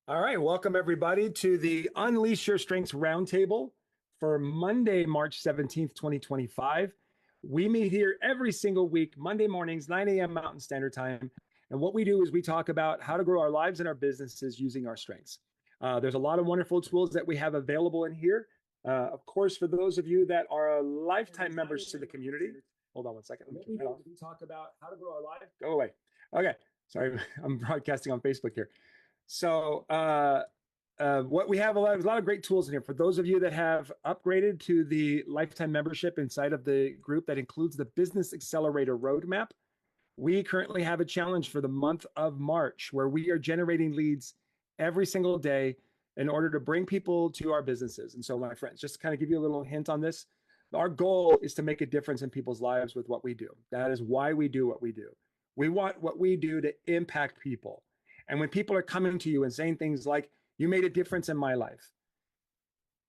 All right, welcome everybody to the Unleash Your Strengths Roundtable for Monday, March 17th, 2025. We meet here every single week, Monday mornings, 9 a.m. Mountain Standard Time. And what we do is we talk about how to grow our lives and our businesses using our strengths. There's a lot of wonderful tools that we have available in here. Of course, for those of you that are lifetime members to the community, hold on one second. We talk about how to grow our lives. Go away. Okay, sorry, I'm broadcasting on Facebook here. So what we have there's a lot of great tools in here. For those of you that have upgraded to the lifetime membership inside of the group that includes the Business Accelerator Roadmap, we currently have a challenge for the month of March where we are generating leads every single day in order to bring people to our businesses. And so my friends, just to kind of give you a little hint on this, our goal is to make a difference in people's lives with what we do. That is why we do what we do. We want what we do to impact people. And when people are coming to you and saying things like, you made a difference in my life,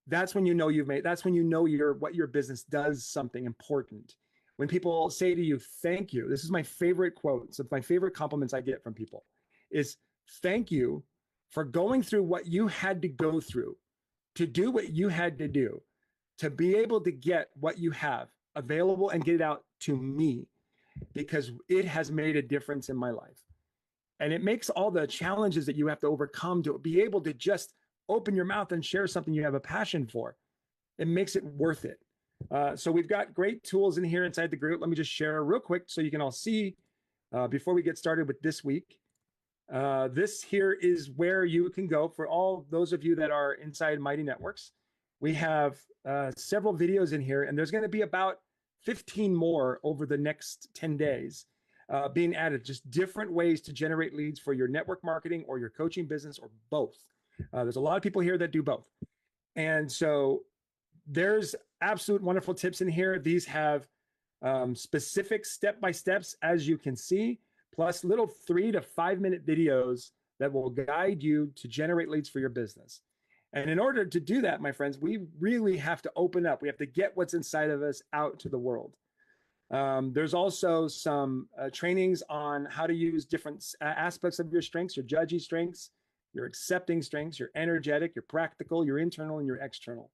that's when you know that's when you know what your business does something important. When people say to you, thank you, this is my favorite quote. So my favorite compliments I get from people is, thank you for going through what you had to go through to do what you had to do, to be able to get what you have available and get it out to me, because it has made a difference in my life. And it makes all the challenges that you have to overcome to be able to just open your mouth and share something you have a passion for. It makes it worth it. So we've got great tools in here inside the group. Let me just share real quick so you can all see before we get started with this week. This here is where you can go for all those of you that are inside Mighty Networks. We have several videos in here, and there's going to be about 15 more over the next 10 days. Being added, just different ways to generate leads for your network marketing or your coaching business or both. There's a lot of people here that do both. And so there's absolute wonderful tips in here. These have specific step-by-steps, as you can see, plus little 3 to 5 minute videos that will guide you to generate leads for your business. And in order to do that, my friends, we really have to open up. We have to get what's inside of us out to the world. There's also some trainings on how to use different aspects of your strengths, your judgy strengths, your accepting strengths, your energetic, your practical, your internal, and your external.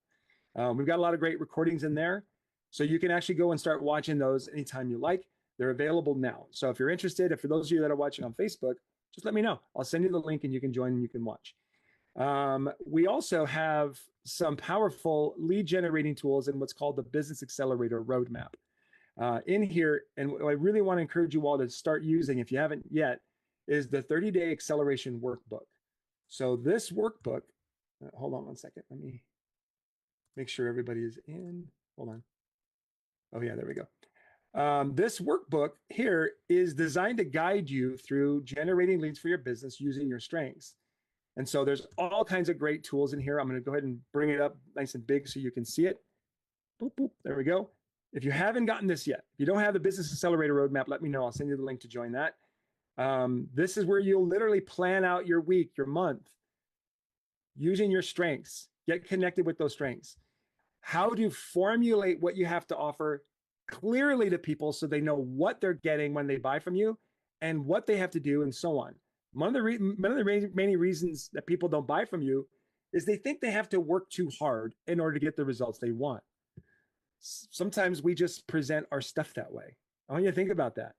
We've got a lot of great recordings in there. So you can actually go and start watching those anytime you like. They're available now. So if you're interested, if for those of you that are watching on Facebook, just let me know. I'll send you the link and you can join and you can watch. We also have some powerful lead generating tools in what's called the Business Accelerator Roadmap. In here, and what I really want to encourage you all to start using, if you haven't yet, is the 30-day acceleration workbook. So this workbook, hold on one second. Let me make sure everybody is in. Hold on. Oh yeah, there we go. This workbook here is designed to guide you through generating leads for your business using your strengths. And so there's all kinds of great tools in here. I'm going to go ahead and bring it up nice and big so you can see it. Boop, boop, there we go. If you haven't gotten this yet, if you don't have the Business Accelerator Roadmap, let me know. I'll send you the link to join that. This is where you'll literally plan out your week, your month, using your strengths. Get connected with those strengths. How to formulate what you have to offer clearly to people so they know what they're getting when they buy from you and what they have to do and so on. One of the many reasons that people don't buy from you is they think they have to work too hard in order to get the results they want. Sometimes we just present our stuff that way. I want you to think about that.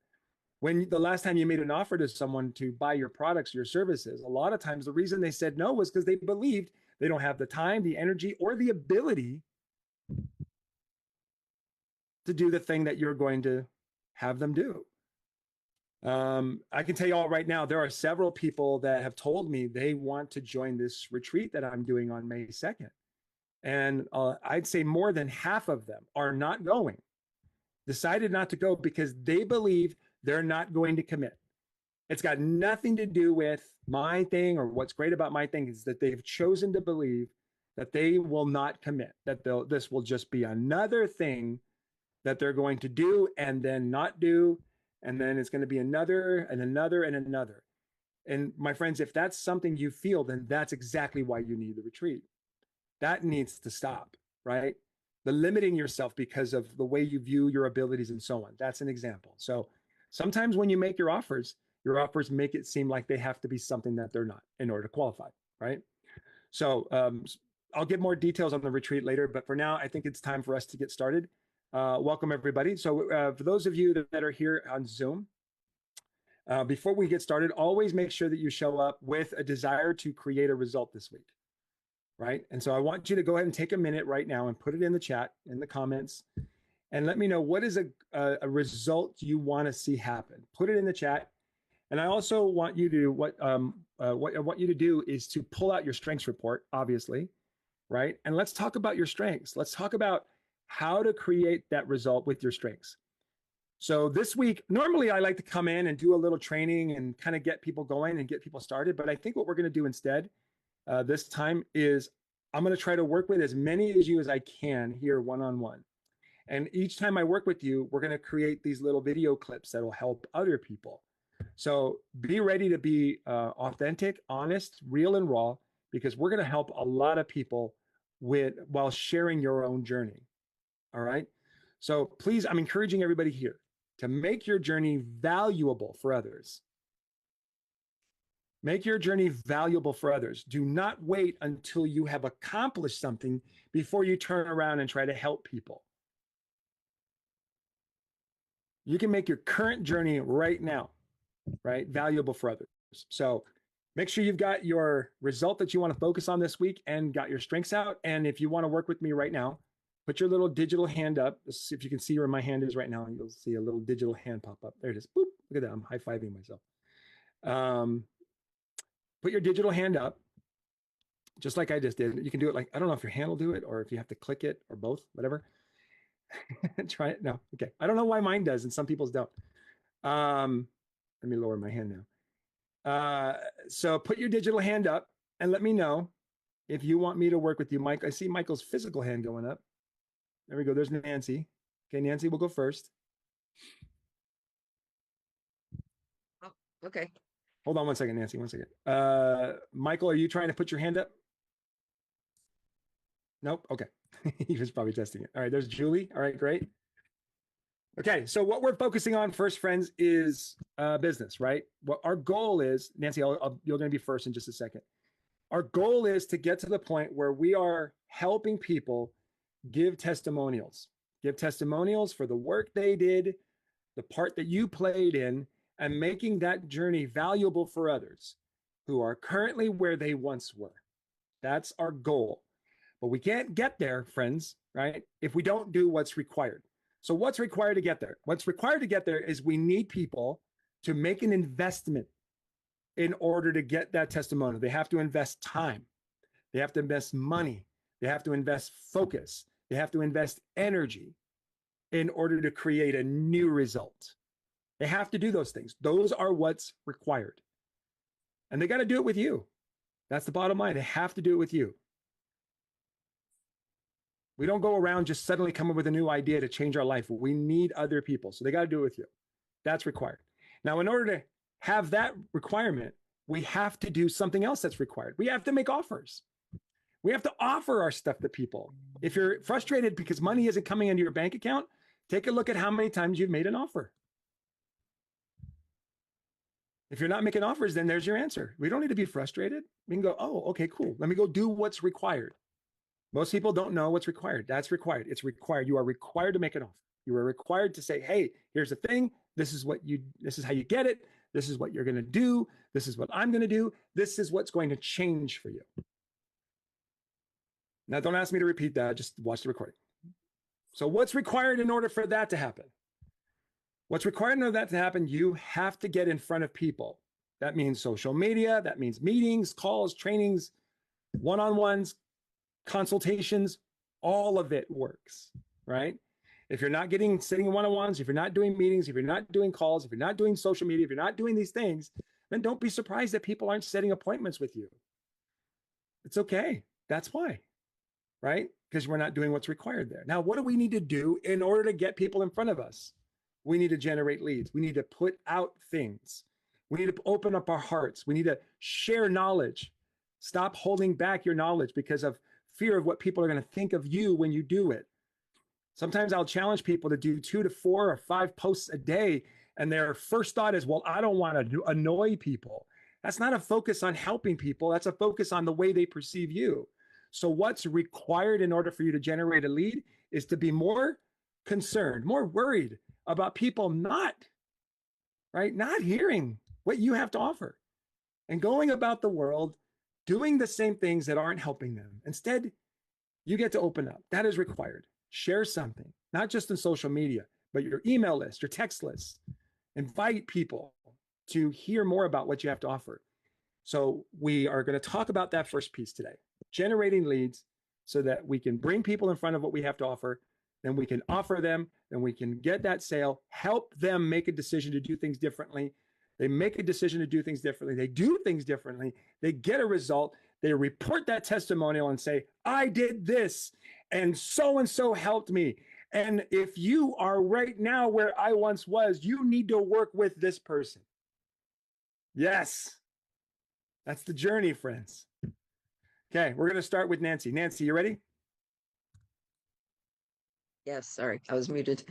When the last time you made an offer to someone to buy your products, your services, a lot of times the reason they said no was because they believed they don't have the time, the energy, or the ability to do the thing that you're going to have them do. I can tell you all right now, there are several people that have told me they want to join this retreat that I'm doing on May 2nd. And I'd say more than half of them are not going, decided not to go because they believe they're not going to commit. It's got nothing to do with my thing, or what's great about my thing is that they've chosen to believe that they will not commit, that this will just be another thing that they're going to do and then not do. And then it's going to be another and another and another. And my friends, if that's something you feel, then that's exactly why you need the retreat. That needs to stop, right? The limiting yourself because of the way you view your abilities and so on. That's an example. So sometimes when you make your offers make it seem like they have to be something that they're not in order to qualify. right? So I'll give more details on the retreat later, but for now, I think it's time for us to get started. Welcome, everybody. So for those of you that are here on Zoom, before we get started, always make sure that you show up with a desire to create a result this week, right? And so I want you to go ahead and take a minute right now and put it in the chat, in the comments, and let me know what is a result you want to see happen. Put it in the chat. And I also want you to, what I want you to do is to pull out your strengths report, obviously, right? And let's talk about your strengths. Let's talk about how to create that result with your strengths. So this week, normally I like to come in and do a little training and kind of get people going and get people started. But I think what we're going to do instead this time is I'm going to try to work with as many of you as I can here one-on-one. And each time I work with you, we're going to create these little video clips that will help other people. So be ready to be authentic, honest, real, and raw, because we're going to help a lot of people while sharing your own journey. All right. So please, I'm encouraging everybody here to make your journey valuable for others. Make your journey valuable for others. Do not wait until you have accomplished something before you turn around and try to help people. You can make your current journey right now, right, valuable for others. So make sure you've got your result that you want to focus on this week and got your strengths out. And if you want to work with me right now, put your little digital hand up. Let's see if you can see where my hand is right now. You'll see a little digital hand pop up. There it is. Boop. Look at that. I'm high-fiving myself. Put your digital hand up, just like I just did. You can do it like, I don't know if your hand will do it or if you have to click it or both, whatever. Try it. No. Okay. I don't know why mine does and some people's don't. Let me lower my hand now. So put your digital hand up and let me know if you want me to work with you, Mike. I see Michael's physical hand going up. There we go. There's Nancy. Okay, Nancy, we'll go first. Oh, okay. Hold on one second, Nancy. 1 second. Michael, are you trying to put your hand up? Nope. Okay. He was probably testing it. All right, there's Julie. All right, great. Okay, so what we're focusing on first, friends, is business, right? What our goal is, Nancy, you're going to be first in just a second. Our goal is to get to the point where we are helping people give testimonials for the work they did, the part that you played in, and making that journey valuable for others who are currently where they once were. That's our goal. But we can't get there, friends, right, if we don't do what's required. So what's required to get there? What's required to get there is we need people to make an investment in order to get that testimonial. They have to invest time. They have to invest money. They have to invest focus. They have to invest energy in order to create a new result. They have to do those things. Those are what's required. And they got to do it with you. That's the bottom line. They have to do it with you. We don't go around just suddenly coming with a new idea to change our life. We need other people. So they got to do it with you. That's required. Now, in order to have that requirement, we have to do something else that's required. We have to make offers. We have to offer our stuff to people. If you're frustrated because money isn't coming into your bank account, take a look at how many times you've made an offer. If you're not making offers, then there's your answer. We don't need to be frustrated. We can go, oh, okay, cool. Let me go do what's required. Most people don't know what's required. That's required. It's required. You are required to make an offer. You are required to say, hey, here's the thing. This is how you get it. This is what you're going to do. This is what I'm going to do. This is what's going to change for you. Now, don't ask me to repeat that. Just watch the recording. So what's required in order for that to happen? What's required in order for that to happen? You have to get in front of people. That means social media. That means meetings, calls, trainings, one-on-ones, consultations. All of it works, right? If you're not sitting in one-on-ones, if you're not doing meetings, if you're not doing calls, if you're not doing social media, if you're not doing these things, then don't be surprised that people aren't setting appointments with you. It's okay. That's why, right? Because we're not doing what's required there. Now, what do we need to do in order to get people in front of us? We need to generate leads. We need to put out things. We need to open up our hearts. We need to share knowledge. Stop holding back your knowledge because of fear of what people are going to think of you when you do it. Sometimes I'll challenge people to do 2 to 4 or 5 posts a day. And their first thought is, well, I don't want to annoy people. That's not a focus on helping people. That's a focus on the way they perceive you. So what's required in order for you to generate a lead is to be more concerned, more worried about people not hearing what you have to offer and going about the world doing the same things that aren't helping them. Instead, you get to open up. That is required. Share something, not just in social media, but your email list, your text list. Invite people to hear more about what you have to offer. So we are going to talk about that first piece today, generating leads so that we can bring people in front of what we have to offer. Then we can offer them, then we can get that sale, help them make a decision to do things differently. They make a decision to do things differently. They do things differently. They get a result. They report that testimonial and say, I did this and so helped me. And if you are right now where I once was, you need to work with this person. Yes, that's the journey, friends. Okay, we're going to start with Nancy. Nancy, you ready? Yes, sorry, I was muted.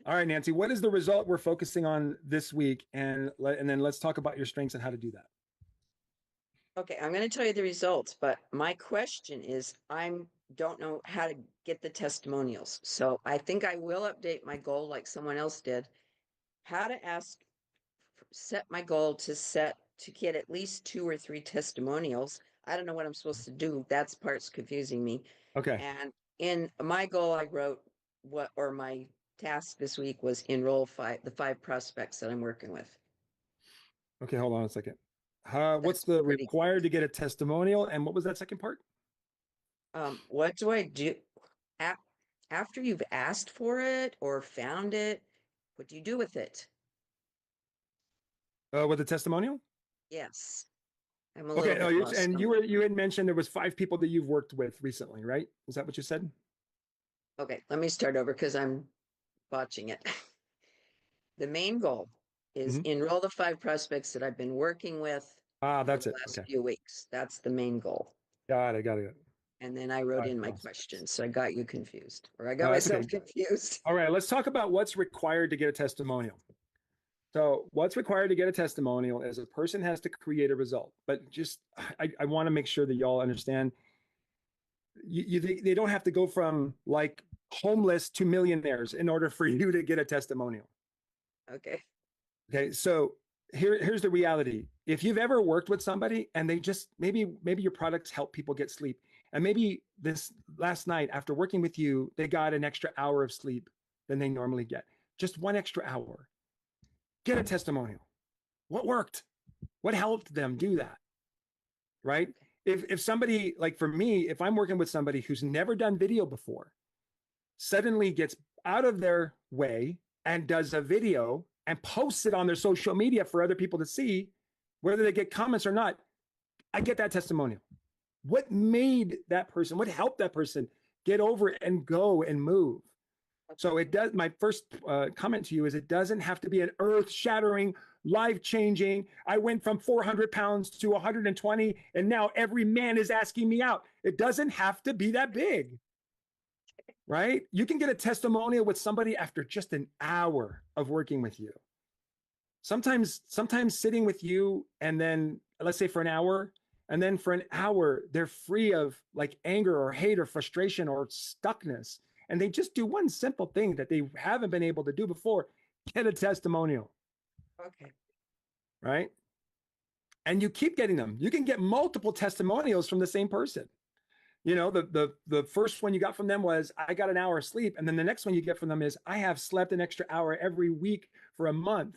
All right, Nancy, what is the result we're focusing on this week? And then let's talk about your strengths and how to do that. Okay, I'm going to tell you the results, but my question is, I don't know how to get the testimonials. So I think I will update my goal like someone else did. How to set my goal to get at least 2 or 3 testimonials. I don't know what I'm supposed to do. That's part's confusing me. Okay. And in my goal, I wrote my task this week was enroll the 5 prospects that I'm working with. Okay, hold on a second. What's the required to get a testimonial? And what was that second part? What do I do after you've asked for it or found it? What do you do with it? With the testimonial? Yes. I'm a little bit lost. And you had mentioned there was 5 people that you've worked with recently, right? Is that what you said? Okay, let me start over because I'm botching it. The main goal is enroll the 5 prospects that I've been working with that's for it. the last few weeks. That's the main goal. Got it. And then I wrote in my questions, so I got you confused, or I got myself confused. All right, let's talk about what's required to get a testimonial. So what's required to get a testimonial is a person has to create a result. But just, I want to make sure that y'all understand, they don't have to go from like homeless to millionaires in order for you to get a testimonial. Okay, so here's the reality. If you've ever worked with somebody and they just, maybe your products help people get sleep, and maybe this last night after working with you, they got an extra hour of sleep than they normally get. Just 1 extra hour. Get a testimonial. What worked? What helped them do that? Right? If somebody, like for me, if I'm working with somebody who's never done video before, suddenly gets out of their way and does a video and posts it on their social media for other people to see, whether they get comments or not, I get that testimonial. What made that person, what helped that person get over it and go and move? So it does. My first comment to you is it doesn't have to be an earth-shattering, life-changing. I went from 400 pounds to 120, and now every man is asking me out. It doesn't have to be that big, right? You can get a testimonial with somebody after just an hour of working with you. Sometimes sitting with you, and then let's say for an hour, and then for an hour, they're free of like anger or hate or frustration or stuckness. And they just do one simple thing that they haven't been able to do before, get a testimonial. Okay. Right? And you keep getting them. You can get multiple testimonials from the same person. You know, the first one you got from them was, I got an hour of sleep. And then the next one you get from them is, I have slept an extra hour every week for a month.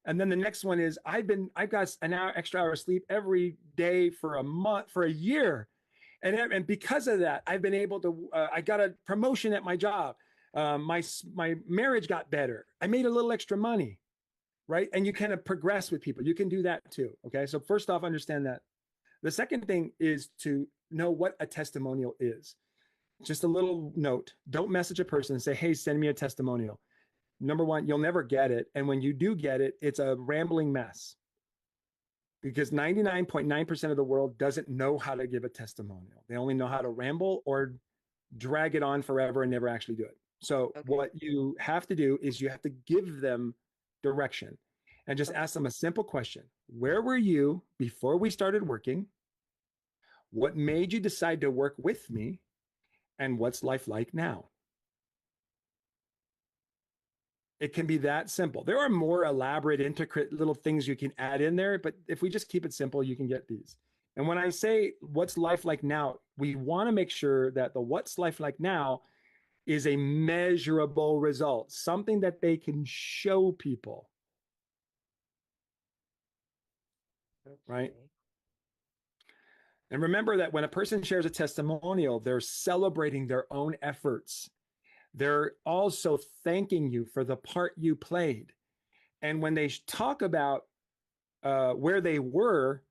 And then the next one is, I've got an extra hour of sleep every day for a month, for a year. And because of that, I've been able to, I got a promotion at my job. My marriage got better. I made a little extra money, right? And you kind of progress with people. You can do that too, okay? So first off, understand that. The second thing is to know what a testimonial is. Just a little note. Don't message a person and say, hey, send me a testimonial. Number one, you'll never get it. And when you do get it, it's a rambling mess. Because 99.9% of the world doesn't know how to give a testimonial. They only know how to ramble or drag it on forever and never actually do it. So what you have to do is you have to give them direction. and just ask them a simple question. Where were you before we started working? What made you decide to work with me? And what's life like now? It can be that simple. There are more elaborate, intricate little things you can add in there, but if we just keep it simple, you can get these. And when I say what's life like now, we want to make sure that the what's life like now is a measurable result, something that they can show people. Right? And remember that when a person shares a testimonial, they're celebrating their own efforts. They're also thanking you for the part you played. And when they talk about where they were,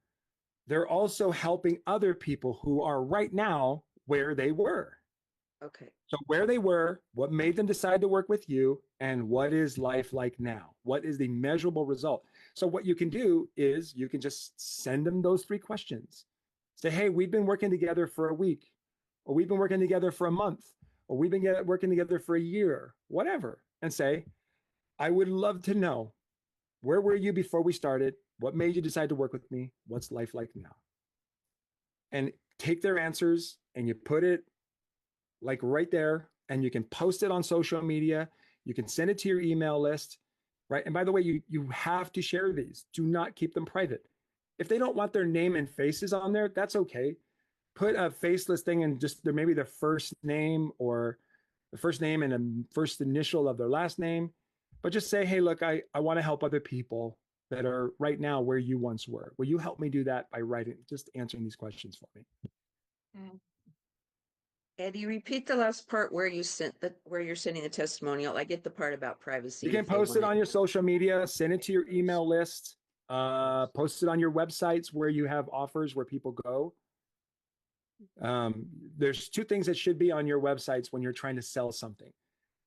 they're also helping other people who are right now where they were. Okay. So where they were, what made them decide to work with you, and what is life like now? What is the measurable result? So what you can do is you can just send them those 3 questions. Say, hey, we've been working together for a week, or we've been working together for a month, or we've been working together for a year, whatever. And say, I would love to know, where were you before we started? What made you decide to work with me? What's life like now? And take their answers and you put it like right there, and you can post it on social media. You can send it to your email list, right? And by the way, you have to share these. Do not keep them private. If they don't want their name and faces on there, that's okay. Put a faceless thing and just maybe their first name or the first name and the first initial of their last name. But just say, hey, look, I want to help other people that are right now where you once were. Will you help me do that by just answering these questions for me? Eddie, repeat the last part where you're sending the testimonial. I get the part about privacy. You can post it on your social media, send it to your email list, post it on your websites where you have offers where people go. There's 2 things that should be on your websites when you're trying to sell something.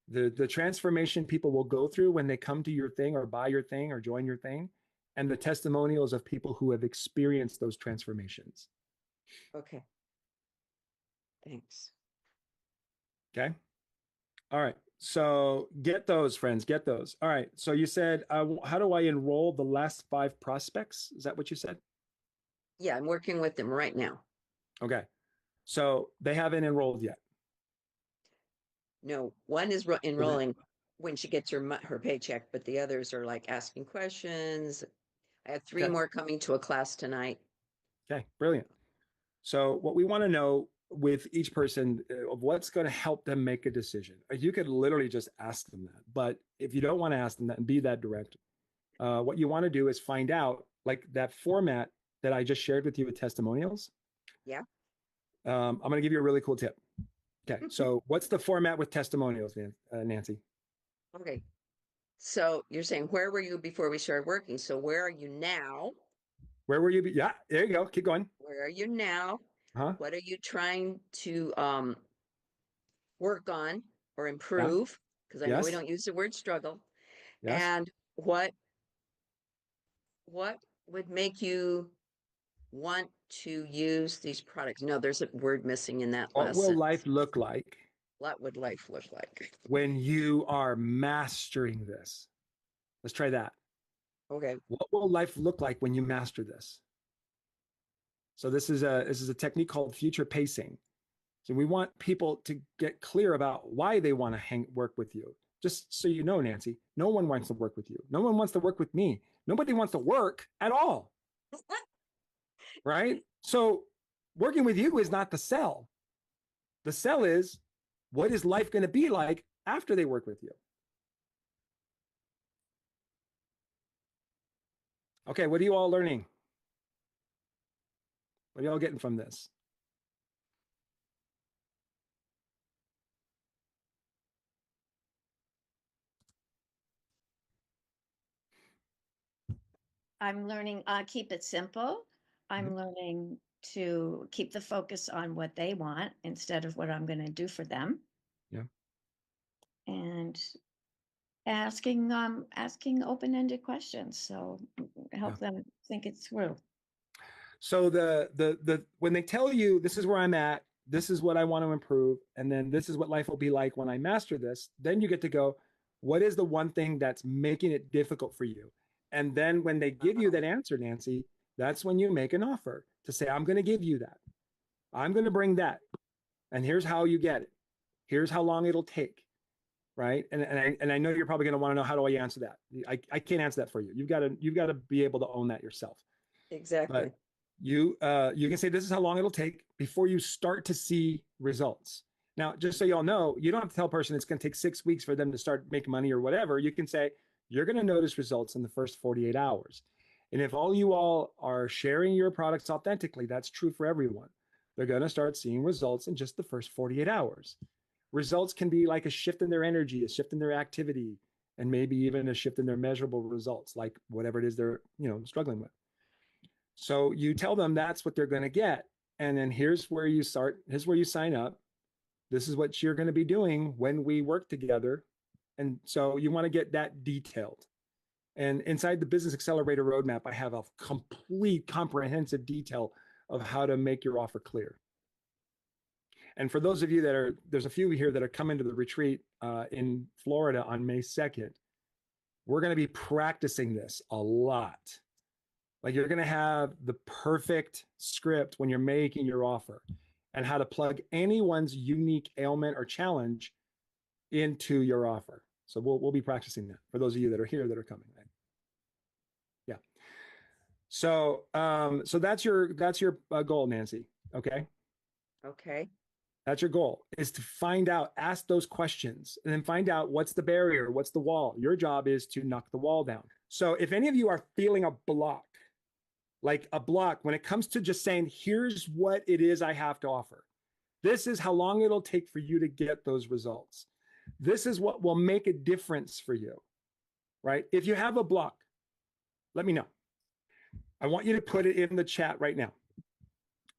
The transformation people will go through when they come to your thing or buy your thing or join your thing, and the testimonials of people who have experienced those transformations. Okay. Thanks. Okay. All right. So get those, friends, get those. All right. So you said, how do I enroll the last 5 prospects? Is that what you said? Yeah, I'm working with them right now. Okay. So they haven't enrolled yet. No, one is enrolling when she gets her paycheck, but the others are like asking questions. I have 3 more coming to a class tonight. Okay, brilliant. So what we want to know with each person of what's going to help them make a decision. You could literally just ask them that, but if you don't want to ask them that and be that direct, what you want to do is find out, like that format that I just shared with you with testimonials. Yeah. I'm going to give you a really cool tip. Okay, so what's the format with testimonials, Nancy? Okay. So you're saying, where were you before we started working? So where are you now? Where were you? Yeah, there you go. Keep going. Where are you now? Huh? What are you trying to work on or improve? Because I know we Yes. don't use the word struggle. Yes. And what would make you want to use these products? No, there's a word missing in that What last will sentence. life look like What would life look like? when you are mastering this? Let's try that. Okay. What will life look like when you master this? So this is a technique called future pacing. So we want people to get clear about why they want to work with you. Just so you know, Nancy, no one wants to work with you. No one wants to work with me. Nobody wants to work at all. Right? So working with you is not the sell. The sell is, what is life going to be like after they work with you? Okay, what are you all learning? What are you all getting from this? I'm learning, keep it simple. I'm learning to keep the focus on what they want instead of what I'm going to do for them. Yeah. And asking open-ended questions. So help them think it through. So the when they tell you this is where I'm at, this is what I want to improve, and then this is what life will be like when I master this, then you get to go, what is the one thing that's making it difficult for you? And then when they give you that answer, Nancy, that's when you make an offer to say, I'm going to give you that. I'm going to bring that. And here's how you get it. Here's how long it'll take. Right. And I know you're probably going to want to know, how do I answer that? I can't answer that for you. You've got to be able to own that yourself. Exactly. But you can say, this is how long it'll take before you start to see results. Now, just so y'all know, you don't have to tell a person it's going to take 6 weeks for them to start making money or whatever. You can say, you're going to notice results in the first 48 hours. And if all you all are sharing your products authentically, that's true for everyone. They're going to start seeing results in just the first 48 hours. Results can be like a shift in their energy, a shift in their activity, and maybe even a shift in their measurable results, like whatever it is they're, struggling with. So you tell them that's what they're going to get. And then here's where you start. Here's where you sign up. This is what you're going to be doing when we work together. And so you want to get that detailed. And inside the Business Accelerator Roadmap, I have a complete comprehensive detail of how to make your offer clear. And for those of you there's a few here that are coming to the retreat in Florida on May 2nd. We're going to be practicing this a lot. Like, you're going to have the perfect script when you're making your offer, and how to plug anyone's unique ailment or challenge into your offer. So we'll be practicing that for those of you that are here that are coming. Right? Yeah. So that's your goal, Nancy. Okay. Okay. That's your goal, is to find out, ask those questions, and then find out what's the barrier, what's the wall. Your job is to knock the wall down. So if any of you are feeling a block, like a block, when it comes to just saying, here's what it is I have to offer. This is how long it'll take for you to get those results. This is what will make a difference for you, right? If you have a block, let me know. I want you to put it in the chat right now.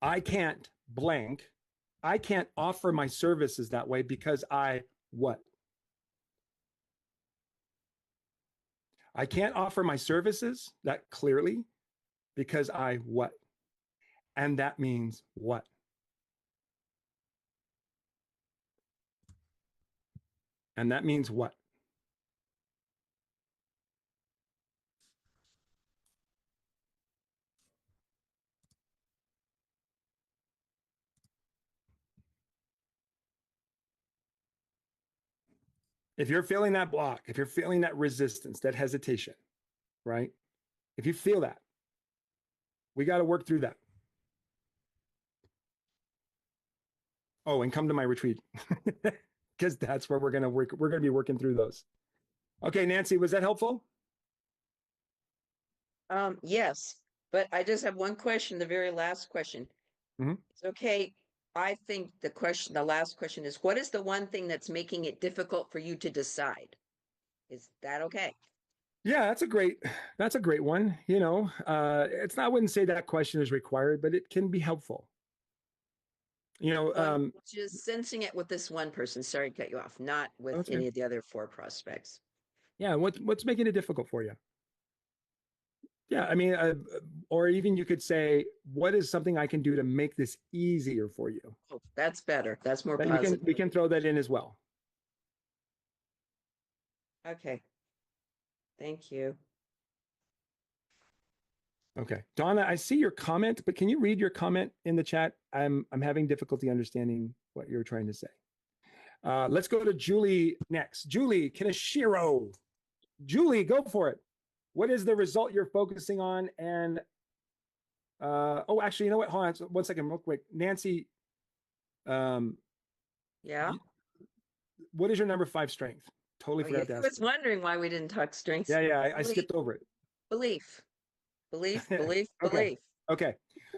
I can't blank. I can't offer my services that way because what? I can't offer my services that clearly because what? And that means what? And that means what? If you're feeling that block, if you're feeling that resistance, that hesitation, right? If you feel that, we got to work through that. Oh, and come to my retreat, because that's where we're going to work. We're going to be working through those. Okay, Nancy, was that helpful? Yes, but I just have one question, the very last question. Mhm. It's okay. I think the last question is, what is the one thing that's making it difficult for you to decide? Is that okay? Yeah, that's a great one. It's not, I wouldn't say that question is required, but it can be helpful. I'm just sensing it with this one person. Sorry to cut you off, not with any of the other 4 prospects. Yeah, what's making it difficult for you? Yeah, I mean, or even you could say, what is something I can do to make this easier for you? Oh, that's better. That's more But positive. we can throw that in as well. Okay. Thank you. Okay, Donna, I see your comment, but can you read your comment in the chat? I'm having difficulty understanding what you're trying to say. Let's go to Julie next. Julie Kaneshiro. Julie, go for it. What is the result you're focusing on? And actually, you know what? Hold on 1 second, real quick. Nancy, Yeah. What is your number 5 strength? Totally forgot to ask. I was wondering why we didn't talk strengths. Yeah, I skipped over it. Belief. Okay. Okay.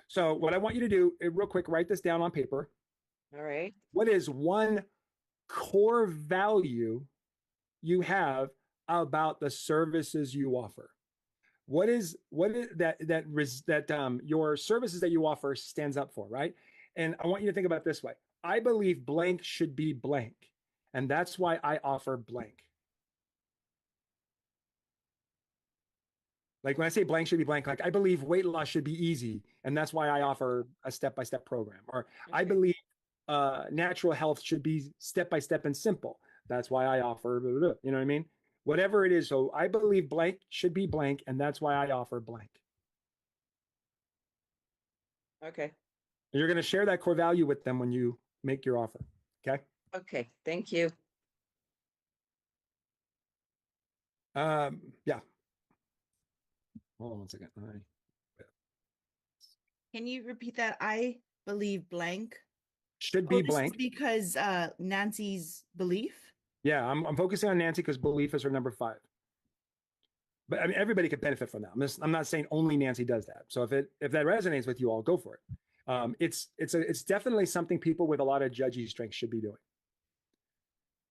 So what I want you to do, real quick, write this down on paper. All right. What is one core value you have about the services you offer? What is that your services that you offer stands up for, right? And I want you to think about it this way. I believe blank should be blank, and that's why I offer blank. Like, when I say blank should be blank, like, I believe weight loss should be easy, and that's why I offer a step-by-step program. Or okay. I believe natural health should be step-by-step and simple. That's why I offer, blah, blah, blah. You know what I mean? whatever it is. So I believe blank should be blank, and that's why I offer blank. Okay. You're going to share that core value with them when you make your offer. Okay. Okay. Thank you. Yeah. Hold on one second. Can you repeat that? I believe blank. Should Oh, be this is blank. because Nancy's belief. Yeah, I'm focusing on Nancy because belief is her number 5. But I mean, everybody could benefit from that. I'm not saying only Nancy does that. So if that resonates with you all, go for it. It's definitely something people with a lot of judgy strengths should be doing.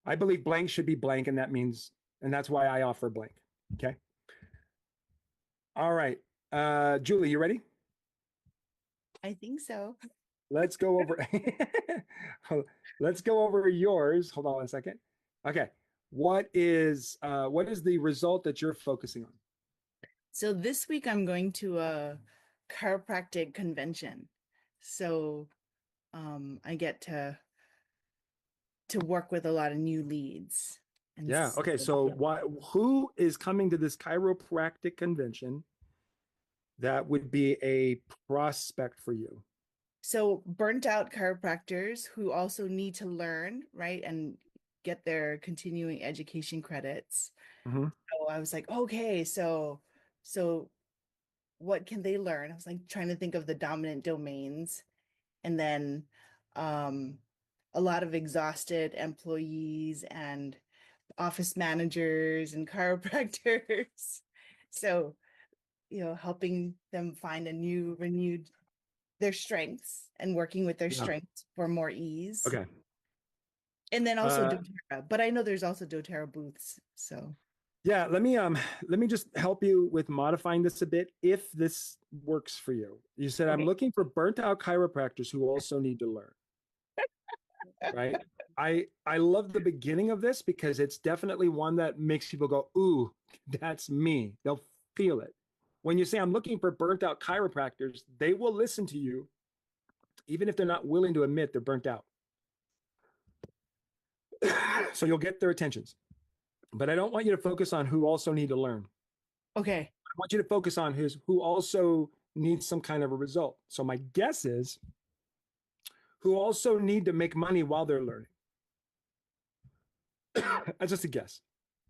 I believe blank should be blank, and that's why I offer blank. Okay. All right. Julie, you ready? I think so. Let's go over let's go over yours. Hold on one second. Okay. What is the result that you're focusing on? So this week I'm going to a chiropractic convention. So I get to work with a lot of new leads. And Yeah. Okay. So who is coming to this chiropractic convention that would be a prospect for you? So burnt out chiropractors who also need to learn, right, and get their continuing education credits. Mm-hmm. So I was like, okay, so what can they learn? I was like trying to think of the dominant domains, and then a lot of exhausted employees and office managers and chiropractors. So, helping them find renewed their strengths and working with their strengths for more ease. Okay. And then also doTERRA, but I know there's also doTERRA booths. So yeah, let me just help you with modifying this a bit if this works for you. You said I'm looking for burnt out chiropractors who also need to learn. Right? I love the beginning of this because it's definitely one that makes people go, "Ooh, that's me." They'll feel it. When you say I'm looking for burnt out chiropractors, they will listen to you even if they're not willing to admit they're burnt out. So you'll get their attentions. But I don't want you to focus on who also need to learn. okay. I want you to focus on who also needs some kind of a result. So my guess is who also need to make money while they're learning. That's just a guess.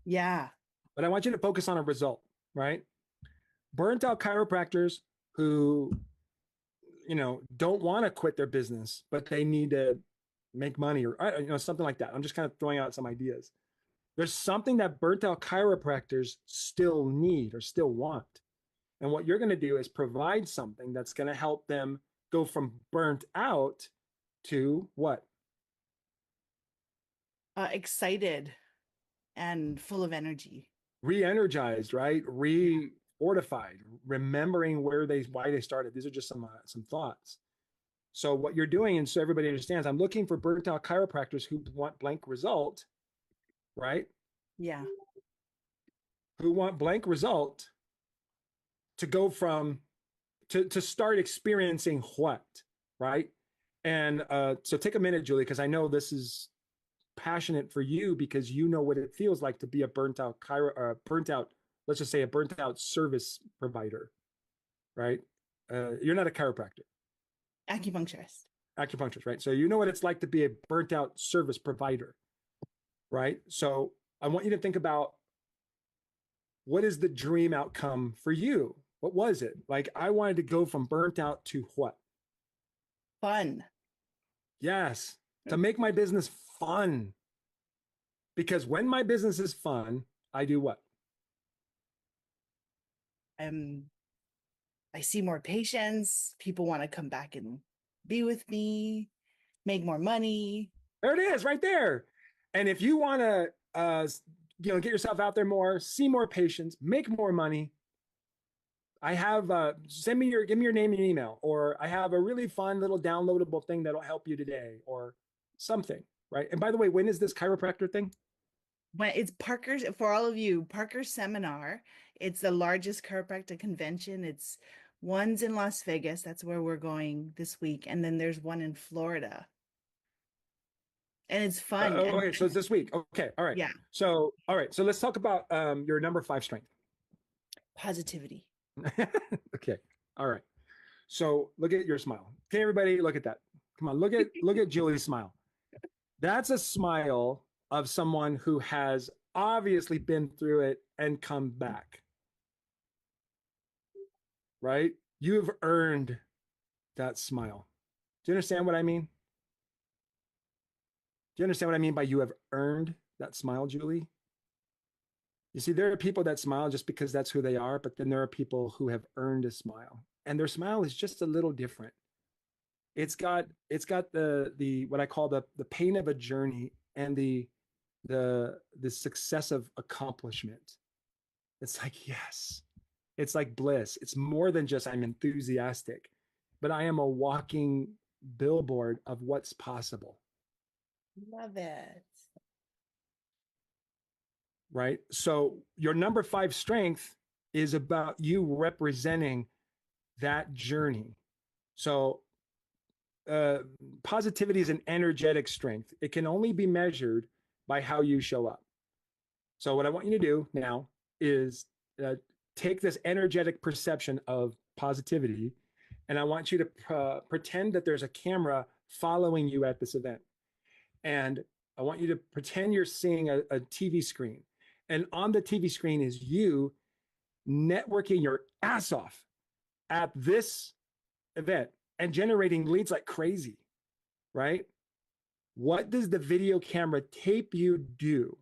Yeah. But I want you to focus on a result, right? Burnt out chiropractors who, don't want to quit their business, but they need to make money or, something like that. I'm just kind of throwing out some ideas. There's something that burnt out chiropractors still need or still want. And what you're going to do is provide something that's going to help them go from burnt out to what? Excited and full of energy. Re-energized, right? Re-fortified, remembering why they started. These are just some thoughts. So what you're doing, and so everybody understands, I'm looking for burnt out chiropractors who want blank result, right? Yeah. Who want blank result to go from to start experiencing what, right? And so take a minute, Julie, because I know this is passionate for you because you know what it feels like to be a burnt out let's just say a burnt out service provider, right? You're not a chiropractor. Acupuncturist, right? So you know what it's like to be a burnt out service provider, right? So I want you to think about what is the dream outcome for you? What was it? Like I wanted to go from burnt out to what? Fun. Yes, to make my business fun. Because when my business is fun, I do what? I see more patients. People want to come back and be with me, make more money. There it is, right there. And if you want to, get yourself out there more, see more patients, make more money, I have give me your name and email, or I have a really fun little downloadable thing that'll help you today, or something, right? And by the way, when is this chiropractor thing? When it's Parker's, for all of you, Parker's seminar. It's the largest chiropractic convention. One's in Las Vegas. That's where we're going this week. And then there's one in Florida. And it's fun. And Okay, so it's this week. Okay, all right. yeah, So, all right. So let's talk about your number 5 strength. positivity. Okay. All right. So look at your smile. Okay, everybody, look at that. Come on, look at Julie's smile. That's a smile of someone who has obviously been through it and come back. Right? You've earned that smile. Do you understand what I mean? Do you understand what I mean by you have earned that smile, Julie? You see, there are people that smile just because that's who they are, but then there are people who have earned a smile, and their smile is just a little different. It's got the what I call the pain of a journey and the success of accomplishment. It's like, yes, it's like bliss. It's more than just I'm enthusiastic, but I am a walking billboard of what's possible. Love it. Right? So your number 5 strength is about you representing that journey. So uh, positivity is an energetic strength. It can only be measured by how you show up. So what I want you to do now is take this energetic perception of positivity, and I want you to pretend that there's a camera following you at this event. And I want you to pretend you're seeing a TV screen. And on the TV screen is you networking your ass off at this event and generating leads like crazy, right? What does the video camera tape you do?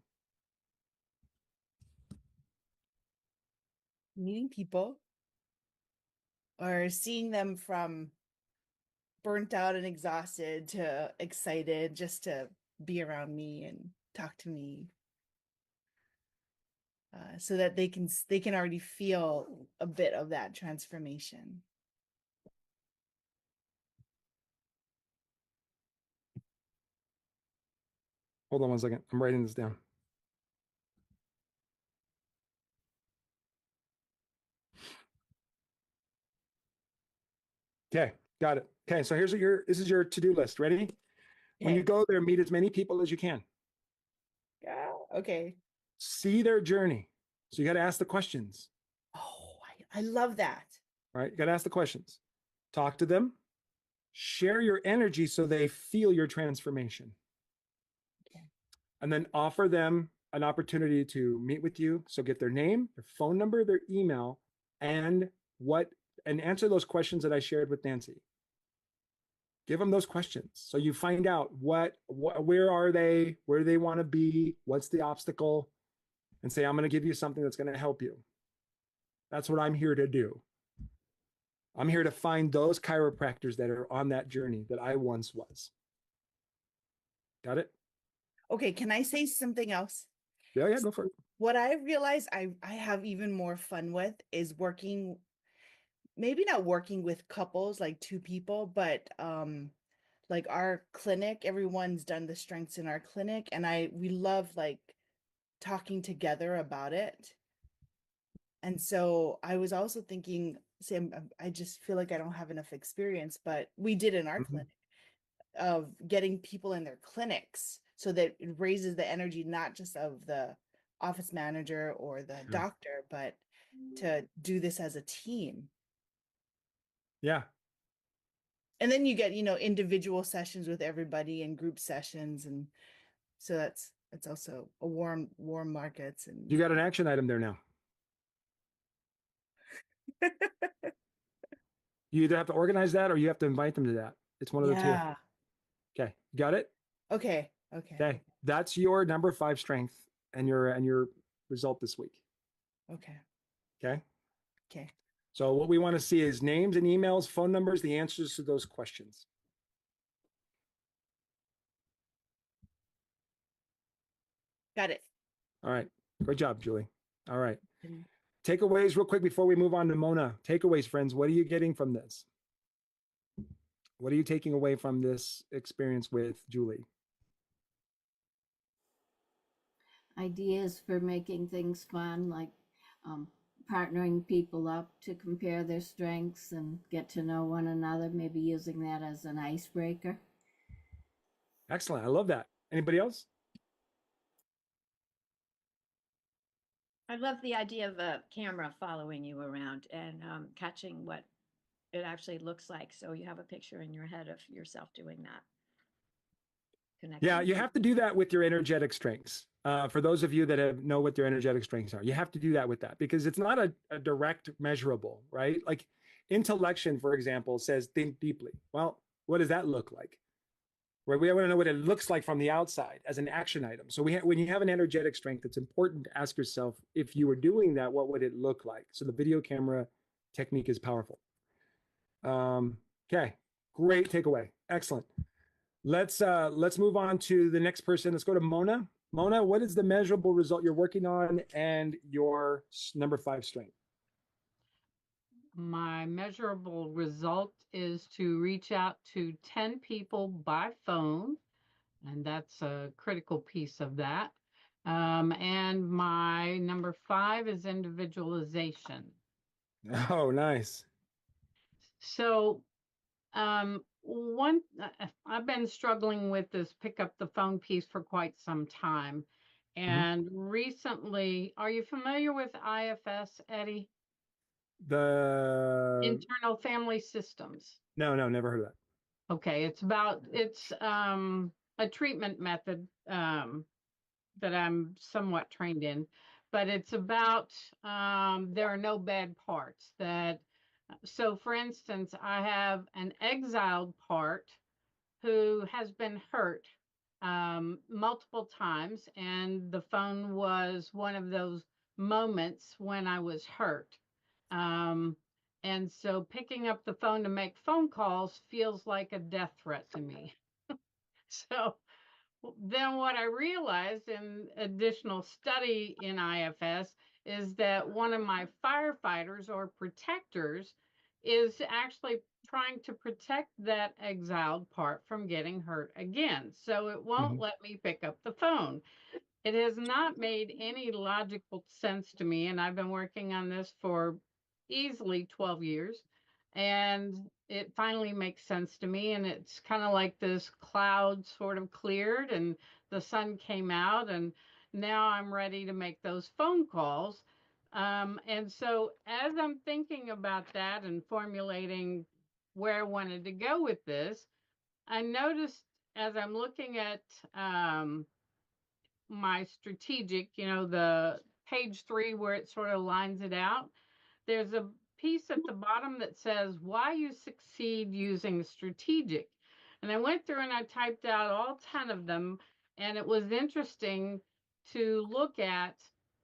Meeting people or seeing them from burnt out and exhausted to excited just to be around me and talk to me. So that they can already feel a bit of that transformation. Hold on one second. I'm writing this down. Okay, got it. Okay, so this is your to-do list. Ready? When you go there, meet as many people as you can. Yeah. Okay. See their journey. So you got to ask the questions. Oh, I love that. Right? You got to ask the questions. Talk to them. Share your energy so they feel your transformation. Okay. And then offer them an opportunity to meet with you. So get their name, their phone number, their email, and answer those questions that I shared with Nancy. Give them those questions. So you find out where are they, where do they want to be, what's the obstacle, and say, I'm going to give you something that's going to help you. That's what I'm here to do. I'm here to find those chiropractors that are on that journey that I once was. Got it? Okay, can I say something else? Yeah, go for it. What I realize I have even more fun with is working, maybe not working with couples, like 2 people, but like our clinic, everyone's done the strengths in our clinic, and we love like talking together about it. And so I was also thinking, Sam, I just feel like I don't have enough experience, but we did in our clinic of getting people in their clinics so that it raises the energy, not just of the office manager or the doctor, but to do this as a team. Yeah. And then you get, individual sessions with everybody and group sessions. And so that's also a warm markets. And You got an action item there now. You either have to organize that or you have to invite them to that. It's one of the two. Okay. Got it? Okay. That's your number 5 strength and your result this week. Okay. So what we want to see is names and emails, phone numbers, the answers to those questions. Got it. All right. Good job, Julie. All right. Takeaways real quick before we move on to Mona. Takeaways, friends. What are you getting from this? What are you taking away from this experience with Julie? Ideas for making things fun, like partnering people up to compare their strengths and get to know one another, maybe using that as an icebreaker. Excellent. I love that. Anybody else? I love the idea of a camera following you around and catching what it actually looks like. So you have a picture in your head of yourself doing that. Yeah, Connection. you have to do that with your energetic strengths. For those of you that know what their energetic strengths are, you have to do that with that because it's not a direct measurable, right? Like intellection, for example, says think deeply. Well, what does that look like? Right? We want to know what it looks like from the outside as an action item. So when you have an energetic strength, it's important to ask yourself, if you were doing that, what would it look like? So the video camera technique is powerful. Okay, great takeaway. Excellent. Let's move on to the next person. Let's go to Mona. Mona, what is the measurable result you're working on and your number 5 strength? My measurable result is to reach out to 10 people by phone, and that's a critical piece of that. And my number 5 is individualization. Oh, nice. So I've been struggling with this pick up the phone piece for quite some time. And recently, are you familiar with IFS, Eddie? The Internal Family Systems. no, never heard of that. Okay, it's a treatment method that I'm somewhat trained in, but it's about there are no bad parts. So for instance, I have an exiled part who has been hurt multiple times, and the phone was one of those moments when I was hurt. And so picking up the phone to make phone calls feels like a death threat to me. So then what I realized in additional study in IFS is that one of my firefighters or protectors is actually trying to protect that exiled part from getting hurt again. So it won't let me pick up the phone. It has not made any logical sense to me, and I've been working on this for easily 12 years, and it finally makes sense to me. And it's kind of like this cloud sort of cleared and the sun came out, and now I'm ready to make those phone calls. And so as I'm thinking about that and formulating where I wanted to go with this, I noticed as I'm looking at my strategic, the page 3 where it sort of lines it out, there's a piece at the bottom that says why you succeed using strategic. And I went through and I typed out all 10 of them, and it was interesting to look at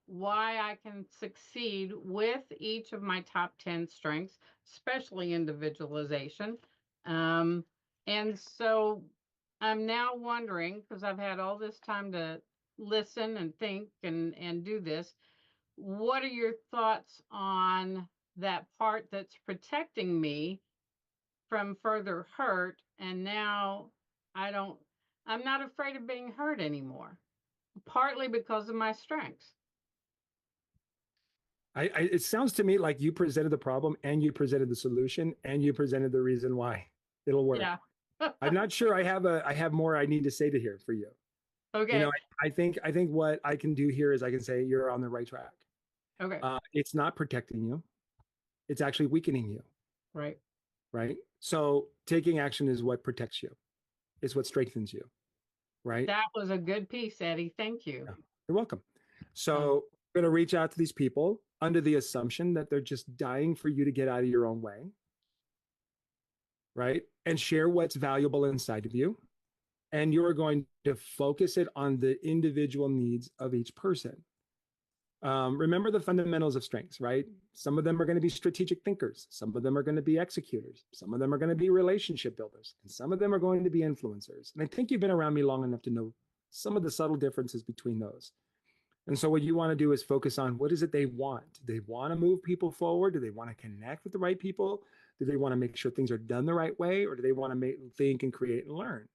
why I can succeed with each of my top 10 strengths, especially individualization. And so I'm now wondering, because I've had all this time to listen and think and do this, what are your thoughts on that part that's protecting me from further hurt? And now I'm not afraid of being hurt anymore, partly because of my strengths. It sounds to me like you presented the problem and you presented the solution and you presented the reason why it'll work. Yeah. I'm not sure I have more I need to say to here for you. Okay. I think what I can do here is I can say you're on the right track. Okay. It's not protecting you. It's actually weakening you. Right. Right. So taking action is what protects you. It's what strengthens you. Right. That was a good piece, Eddie. Thank you. Yeah. You're welcome. So I'm going to reach out to these people under the assumption that they're just dying for you to get out of your own way. Right. And share what's valuable inside of you. And you're going to focus it on the individual needs of each person. Remember the fundamentals of strengths, right? Some of them are going to be strategic thinkers. Some of them are going to be executors. Some of them are going to be relationship builders. And some of them are going to be influencers. And I think you've been around me long enough to know some of the subtle differences between those. And so what you want to do is focus on what is it they want? Do they want to move people forward? Do they want to connect with the right people? Do they want to make sure things are done the right way? Or do they want to think and create and learn?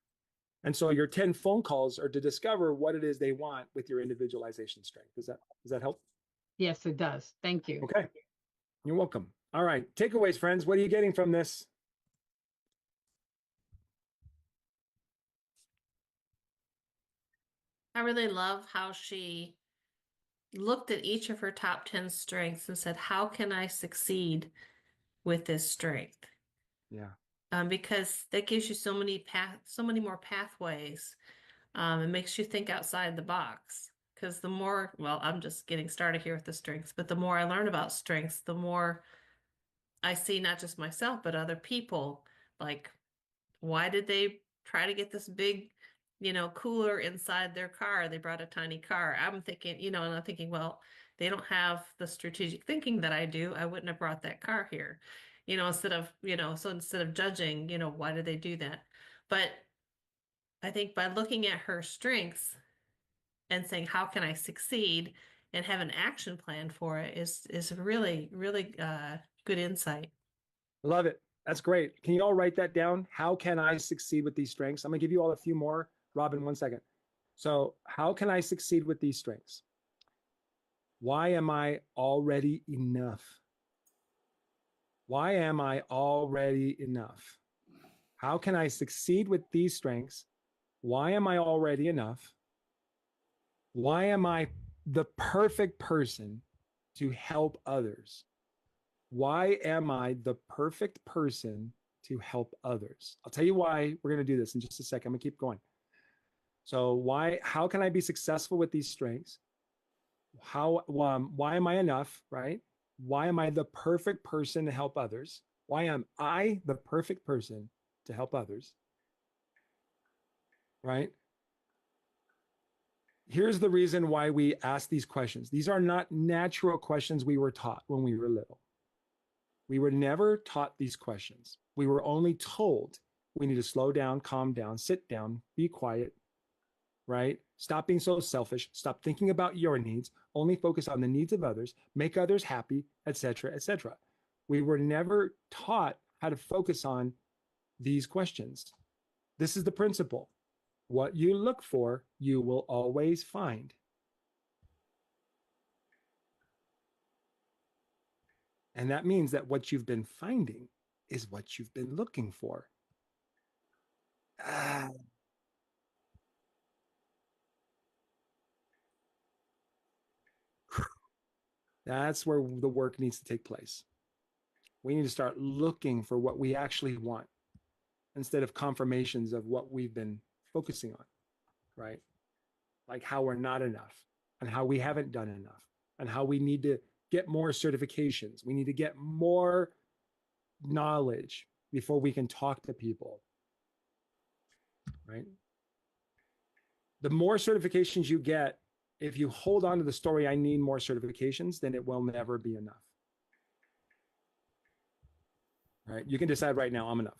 And so your 10 phone calls are to discover what it is they want with your individualization strength. Does that help? Yes, it does. Thank you. Okay. You're welcome. All right. Takeaways, friends. What are you getting from this? I really love how she looked at each of her top 10 strengths and said, how can I succeed with this strength? Yeah. Because that gives you so many more pathways. It makes you think outside the box. Because the more, well, I'm just getting started here with the strengths, but the more I learn about strengths, the more I see not just myself, but other people. Like, why did they try to get this big, cooler inside their car? They brought a tiny car. I'm thinking, and I'm thinking, well, they don't have the strategic thinking that I do. I wouldn't have brought that car here, so instead of judging, why did they do that? But I think by looking at her strengths and saying, how can I succeed and have an action plan for it is really, really good insight. Love it. That's great. Can you all write that down? How can I succeed with these strengths? I'm going to give you all a few more. Robin, 1 second. So, how can I succeed with these strengths? Why am I already enough? Why am I already enough? How can I succeed with these strengths? Why am I already enough? Why am I the perfect person to help others? Why am I the perfect person to help others? I'll tell you why we're going to do this in just a second. I'm going to keep going. So how can I be successful with these strengths? Why am I enough, right? Why am I the perfect person to help others? Why am I the perfect person to help others? Right? Here's the reason why we ask these questions. These are not natural questions we were taught when we were little. We were never taught these questions. We were only told we need to slow down, calm down, sit down, be quiet, right? Stop being so selfish. Stop thinking about your needs. Only focus on the needs of others, make others happy, etc., etc. We were never taught how to focus on these questions. This is the principle. What you look for, you will always find. And that means that what you've been finding is what you've been looking for. That's where the work needs to take place. We need to start looking for what we actually want instead of confirmations of what we've been focusing on, right? Like how we're not enough and how we haven't done enough and how we need to get more certifications. We need to get more knowledge before we can talk to people, right? The more certifications you get, if you hold on to the story, I need more certifications, then it will never be enough. Right? You can decide right now, I'm enough.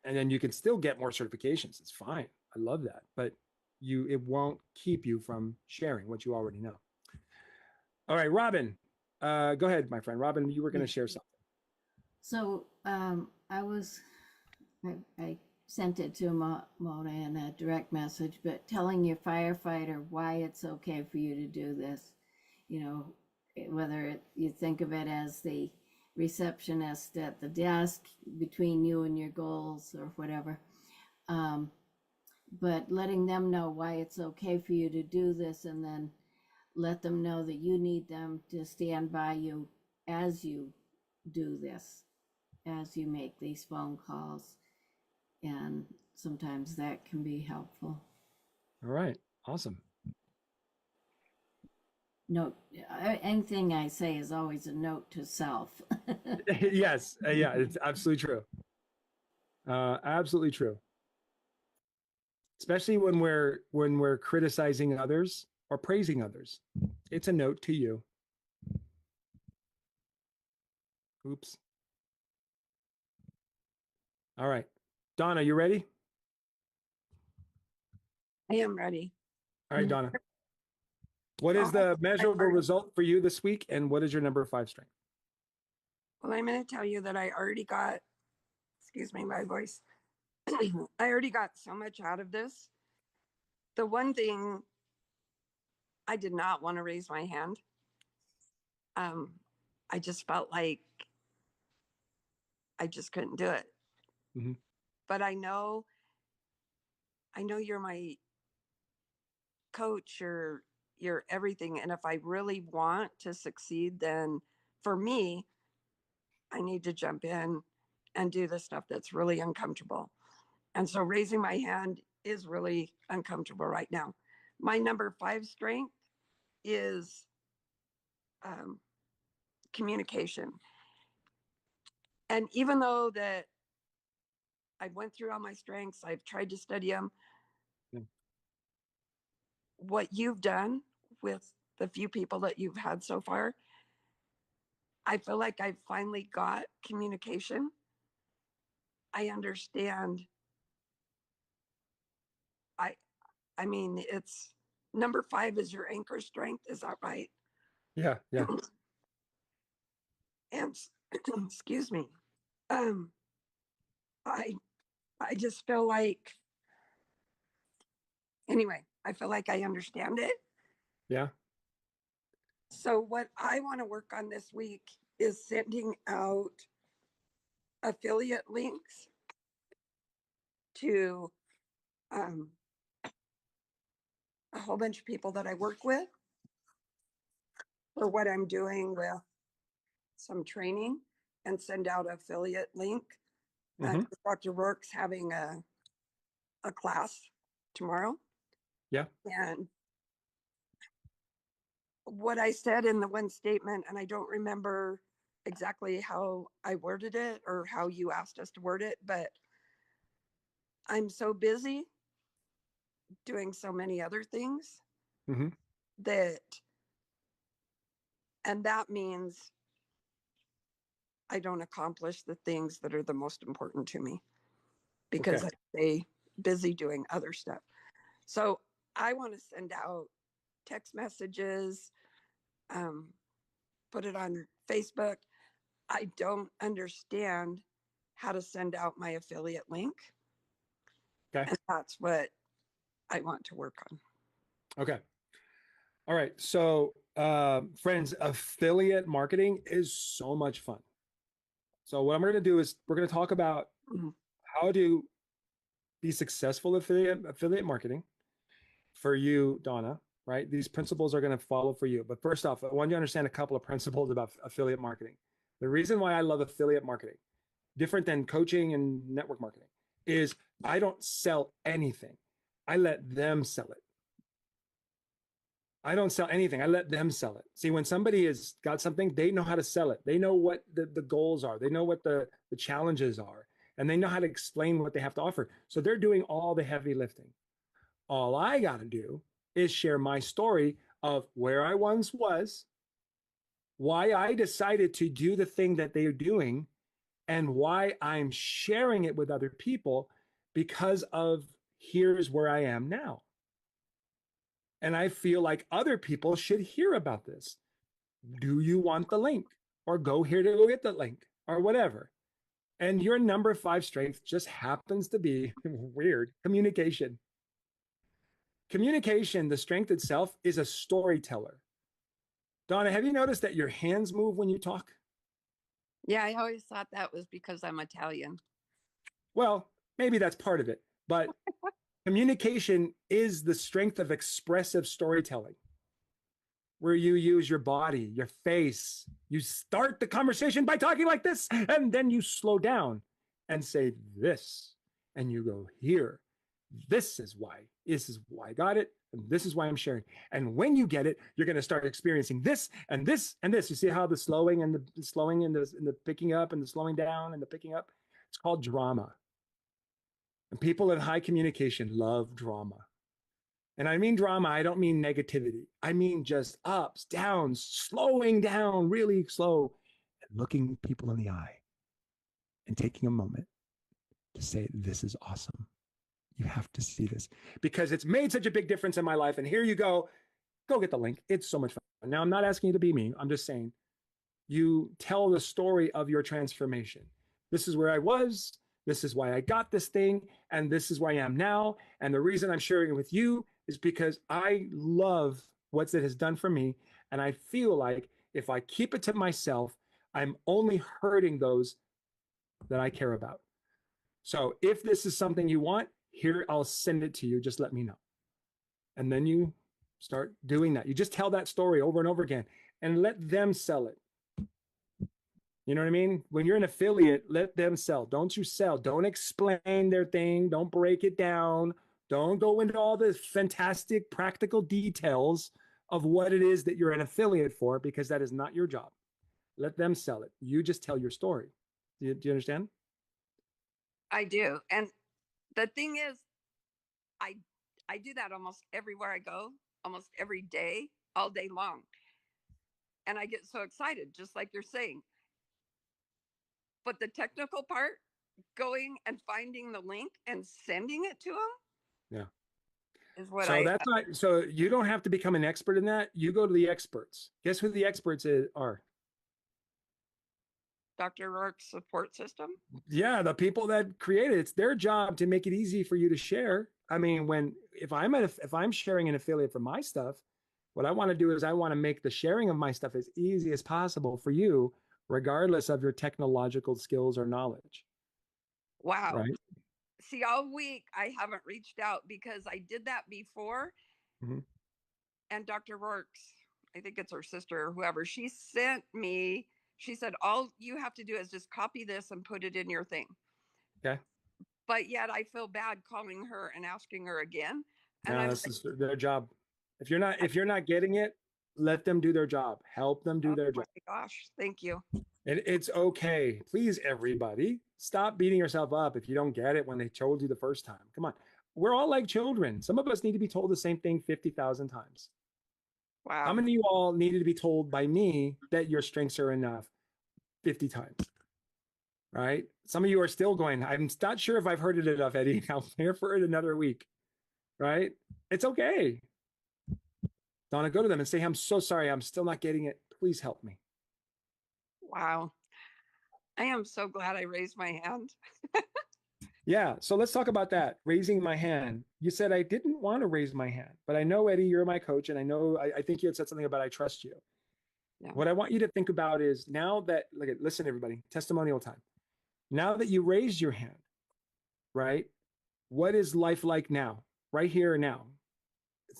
And then you can still get more certifications. It's fine. I love that. But it won't keep you from sharing what you already know. All right, Robin, go ahead, my friend. Robin, you were going to share something. So I sent it to Mona in a direct message, but telling your firefighter why it's okay for you to do this, whether you think of it as the receptionist at the desk between you and your goals or whatever, but letting them know why it's okay for you to do this, and then let them know that you need them to stand by you as you do this, as you make these phone calls. And sometimes that can be helpful. All right. Awesome. Note, anything I say is always a note to self. Yes. Yeah, it's absolutely true. Absolutely true. Especially when we're criticizing others or praising others. It's a note to you. Oops. All right. Donna, you ready? I am ready. All right, Donna. What is the measurable result for you this week, and what is your number 5 strength? Well, I'm going to tell you that I already got, excuse me, my voice. I already got so much out of this. The one thing, I did not want to raise my hand. I just felt like I just couldn't do it. But I know you're my coach, you're everything. And if I really want to succeed, then for me, I need to jump in and do the stuff that's really uncomfortable. And so raising my hand is really uncomfortable right now. My number 5 strength is communication. And even though that I went through all my strengths, I've tried to study them. Yeah. What you've done with the few people that you've had so far, I feel like I've finally got communication. I understand. I mean, it's number 5 is your anchor strength. Is that right? Yeah. Yeah. And excuse me. Um, I I just feel like, anyway, I feel like I understand it. Yeah. So what I want to work on this week is sending out affiliate links to a whole bunch of people that I work with for what I'm doing with some training, and send out affiliate link. Mhm. Dr. Rourke's having a class tomorrow. Yeah. And what I said in the one statement, and I don't remember exactly how I worded it or how you asked us to word it, but I'm so busy doing so many other things Mhm. that, and that means I don't accomplish the things that are the most important to me because Okay. I stay busy doing other stuff. So I want to send out text messages, put it on Facebook. I don't understand how to send out my affiliate link. Okay. And that's what I want to work on. Okay. All right. So, friends, affiliate marketing is so much fun. So, what I'm going to do is we're going to talk about Mhm. how to be successful affiliate marketing for you, Donna. Right? These principles are going to follow for you. But first off, I want you to understand a couple of principles about affiliate marketing. The reason why I love affiliate marketing, different than coaching and network marketing, is I don't sell anything. I let them sell it. I don't sell anything. I let them sell it. See, when somebody has got something, they know how to sell it. They know what the goals are. They know what the challenges are. And they know how to explain what they have to offer. So they're doing all the heavy lifting. All I got to do is share my story of where I once was, why I decided to do the thing that they're doing, and why I'm sharing it with other people because of here's where I am now. And I feel like other people should hear about this. Do you want the link? Or go here to go get the link or whatever. And your number 5 strength just happens to be weird communication. Communication, the strength itself, is a storyteller. Donna, have you noticed that your hands move when you talk? Yeah, I always thought that was because I'm Italian. Well, maybe that's part of it, but communication is the strength of expressive storytelling, where you use your body, your face. You start the conversation by talking like this, and then you slow down and say this, and you go here. This is why. This is why I got it, and this is why I'm sharing. And when you get it, you're going to start experiencing this and this and this. You see how the slowing and the slowing and the picking up and the slowing down and the picking up. It's called drama. And people in high communication love drama. And I mean drama, I don't mean negativity. I mean just ups, downs, slowing down really slow, and looking people in the eye and taking a moment to say, this is awesome. You have to see this because it's made such a big difference in my life. And here you go. Go get the link. It's so much fun. Now, I'm not asking you to be me. I'm just saying you tell the story of your transformation. This is where I was. This is why I got this thing. And this is where I am now. And the reason I'm sharing it with you is because I love what it has done for me. And I feel like if I keep it to myself, I'm only hurting those that I care about. So if this is something you want, here, I'll send it to you. Just let me know. And then you Start doing that. You just tell that story over and over again and let them sell it. You know what I mean? When you're an affiliate, let them sell. Don't you sell. Don't explain their thing. Don't break it down. Don't go into all the fantastic practical details of what it is that you're an affiliate for, because that is not your job. Let them sell it. You just tell your story. Do you understand? I do. And the thing is, I do that almost everywhere I go, almost every day, all day long. And I get so excited, just like you're saying. But the technical part, going and finding the link and sending it to them, Yeah. is what So I. that's not, so you don't have to become an expert in that. You go to the experts. Guess who the experts are? Dr. Rourke's support system. Yeah, the people that create it. It's their job to make it easy for you to share. I mean, if I'm sharing an affiliate for my stuff, what I want to do is I want to make the sharing of my stuff as easy as possible for you, regardless of your technological skills or knowledge. Wow. Right. See, all week I haven't reached out because I did that before. Mhm. And Dr. Rourke's, I think it's her sister or whoever, she sent me, she said, all you have to do is just copy this and put it in your thing. Okay. But yet I feel bad calling her and asking her again. And No, I'm this like, is their job. If you're not getting it, let them do their job. Help them do oh their my job. gosh, thank you. And it's okay. Please, everybody, stop beating yourself up if you don't get it when they told you the first time. Come on. We're all like children. Some of us need to be told the same thing 50,000 times. Wow. How many of you all needed to be told by me that your strengths are enough 50 times? Right? Some of you are still going, I'm not sure if I've heard it enough, Eddie. I'll here for it another week. Right? It's okay. Donna, go to them and say, I'm so sorry. I'm still not getting it. Please help me. Wow. I am so glad I raised my hand. Yeah. So let's talk about that. Raising my hand. You said I didn't want to raise my hand, but I know, Eddie, you're my coach. And I know, I think you had said something about I trust you. Yeah. What I want you to think about is now that, listen, everybody, testimonial time. Now that you raised your hand, right? What is life like now? Right here and now.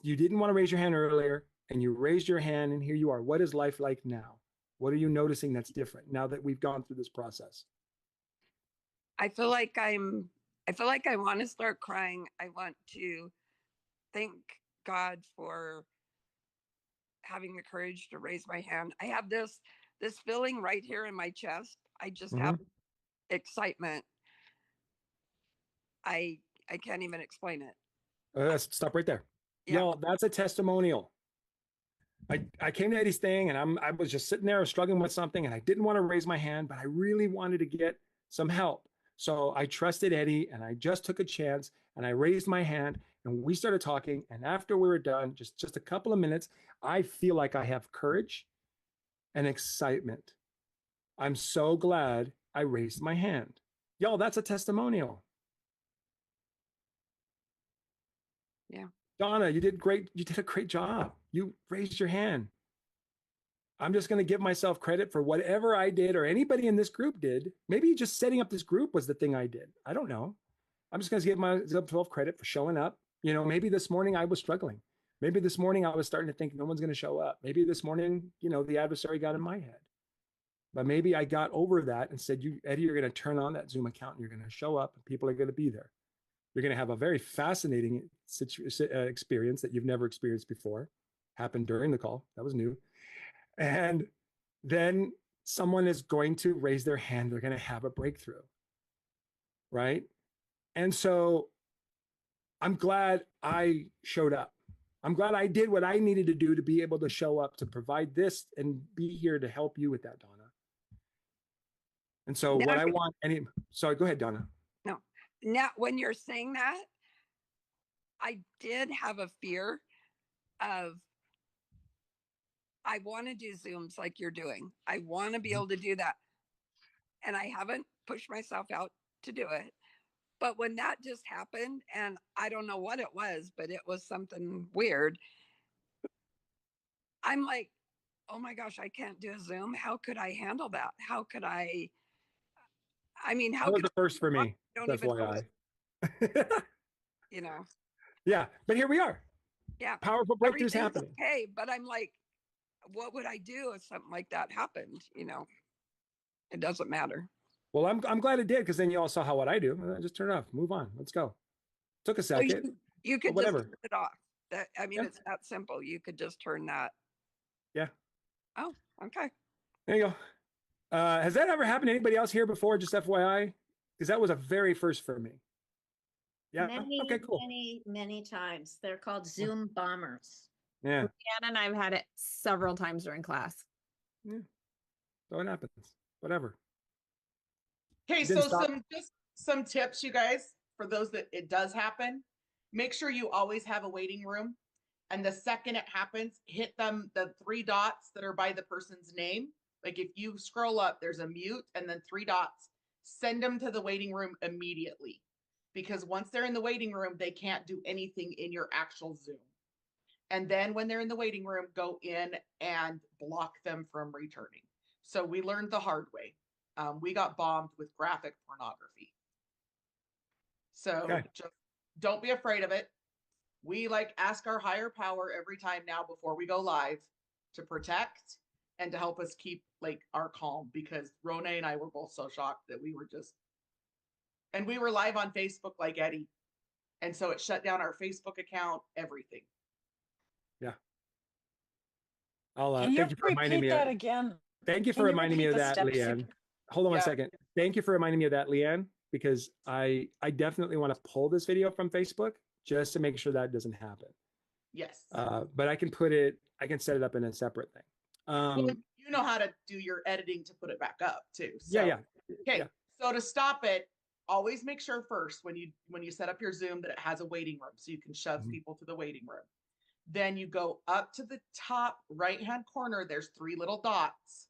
You didn't want to raise your hand earlier and you raised your hand and here you are. What is life like now? What are you noticing that's different now that we've gone through this process? I feel like I want to start crying. I want to thank God for having the courage to raise my hand. I have this feeling right here in my chest. I just have excitement. I can't even explain it. Let's stop right there. Yeah. Y'all, that's a testimonial. I came to Eddie's thing and I was just sitting there struggling with something and I didn't want to raise my hand, but I really wanted to get some help. So I trusted Eddie and I just took a chance and I raised my hand and we started talking. And after we were done, just a couple of minutes, I feel like I have courage and excitement. I'm so glad I raised my hand. Y'all, that's a testimonial. Yeah. Donna, you did great. You did a great job. You raised your hand. I'm just going to give myself credit for whatever I did or anybody in this group did. Maybe just setting up this group was the thing I did. I don't know. I'm just going to give myself credit for showing up. You know, maybe this morning I was struggling. Maybe this morning I was starting to think no one's going to show up. Maybe this morning, you know, the adversary got in my head. But maybe I got over that and said, Eddie, you're going to turn on that Zoom account and you're going to show up and people are going to be there. You're going to have a very fascinating experience that you've never experienced before. Happened during the call. That was new. And then someone is going to raise their hand. They're going to have a breakthrough. Right. And so I'm glad I showed up. I'm glad I did what I needed to do to be able to show up, to provide this and be here to help you with that, Donna. And so what I want, sorry, go ahead, Donna. No. Now, when you're saying that, I did have a fear of, I want to do Zooms like you're doing. I want to be able to do that. And I haven't pushed myself out to do it. But when that just happened, and I don't know what it was, but it was something weird. I'm like, oh my gosh, I can't do a Zoom. How could I handle that? How could I mean, how that was could the first for me. I don't That's even why know, you know. Yeah, but here we are. Yeah. Powerful breakthroughs Everything's happening. okay, but I'm like, what would I do if something like that happened? It doesn't matter. Well, I'm glad it did, because then you all saw what I do. Just turn it off, move on, let's go. Took a So second, you but could just whatever. turn it off. Yeah. It's that simple. You could just turn that. Yeah. Oh, okay. There you go. Has that ever happened to anybody else here before? Just FYI, because that was a very first for me. Yeah. Many, Okay. Cool. many times. They're called Zoom bombers. Yeah. Leanne and I've had it several times during class. Yeah. So it happens. Whatever. Okay, It didn't so stop. just some tips, you guys, for those that it does happen. Make sure you always have a waiting room. And the second it happens, hit the 3 dots that are by the person's name. Like if you scroll up, there's a mute and then 3 dots. Send them to the waiting room immediately. Because once they're in the waiting room, they can't do anything in your actual Zoom. And then when they're in the waiting room, go in and block them from returning. So we learned the hard way. We got bombed with graphic pornography. So just don't be afraid of it. We ask our higher power every time now before we go live to protect and to help us keep our calm, because Rone and I were both so shocked that we were and we were live on Facebook like Eddie. And so it shut down our Facebook account, everything. Yeah. I'll Can you thank you for reminding me repeat that again? Thank you for Can you reminding me repeat of the that, steps you- Leanne. Hold on one second. Thank you for reminding me of that, Leanne, because I definitely want to pull this video from Facebook just to make sure that doesn't happen. Yes. But I can set it up in a separate thing. Well, you know how to do your editing to put it back up too. So, Yeah. Okay. Yeah. So to stop it, always make sure first when you set up your Zoom that it has a waiting room so you can shove people to the waiting room. Then you go up to the top right-hand corner. There's 3 little dots.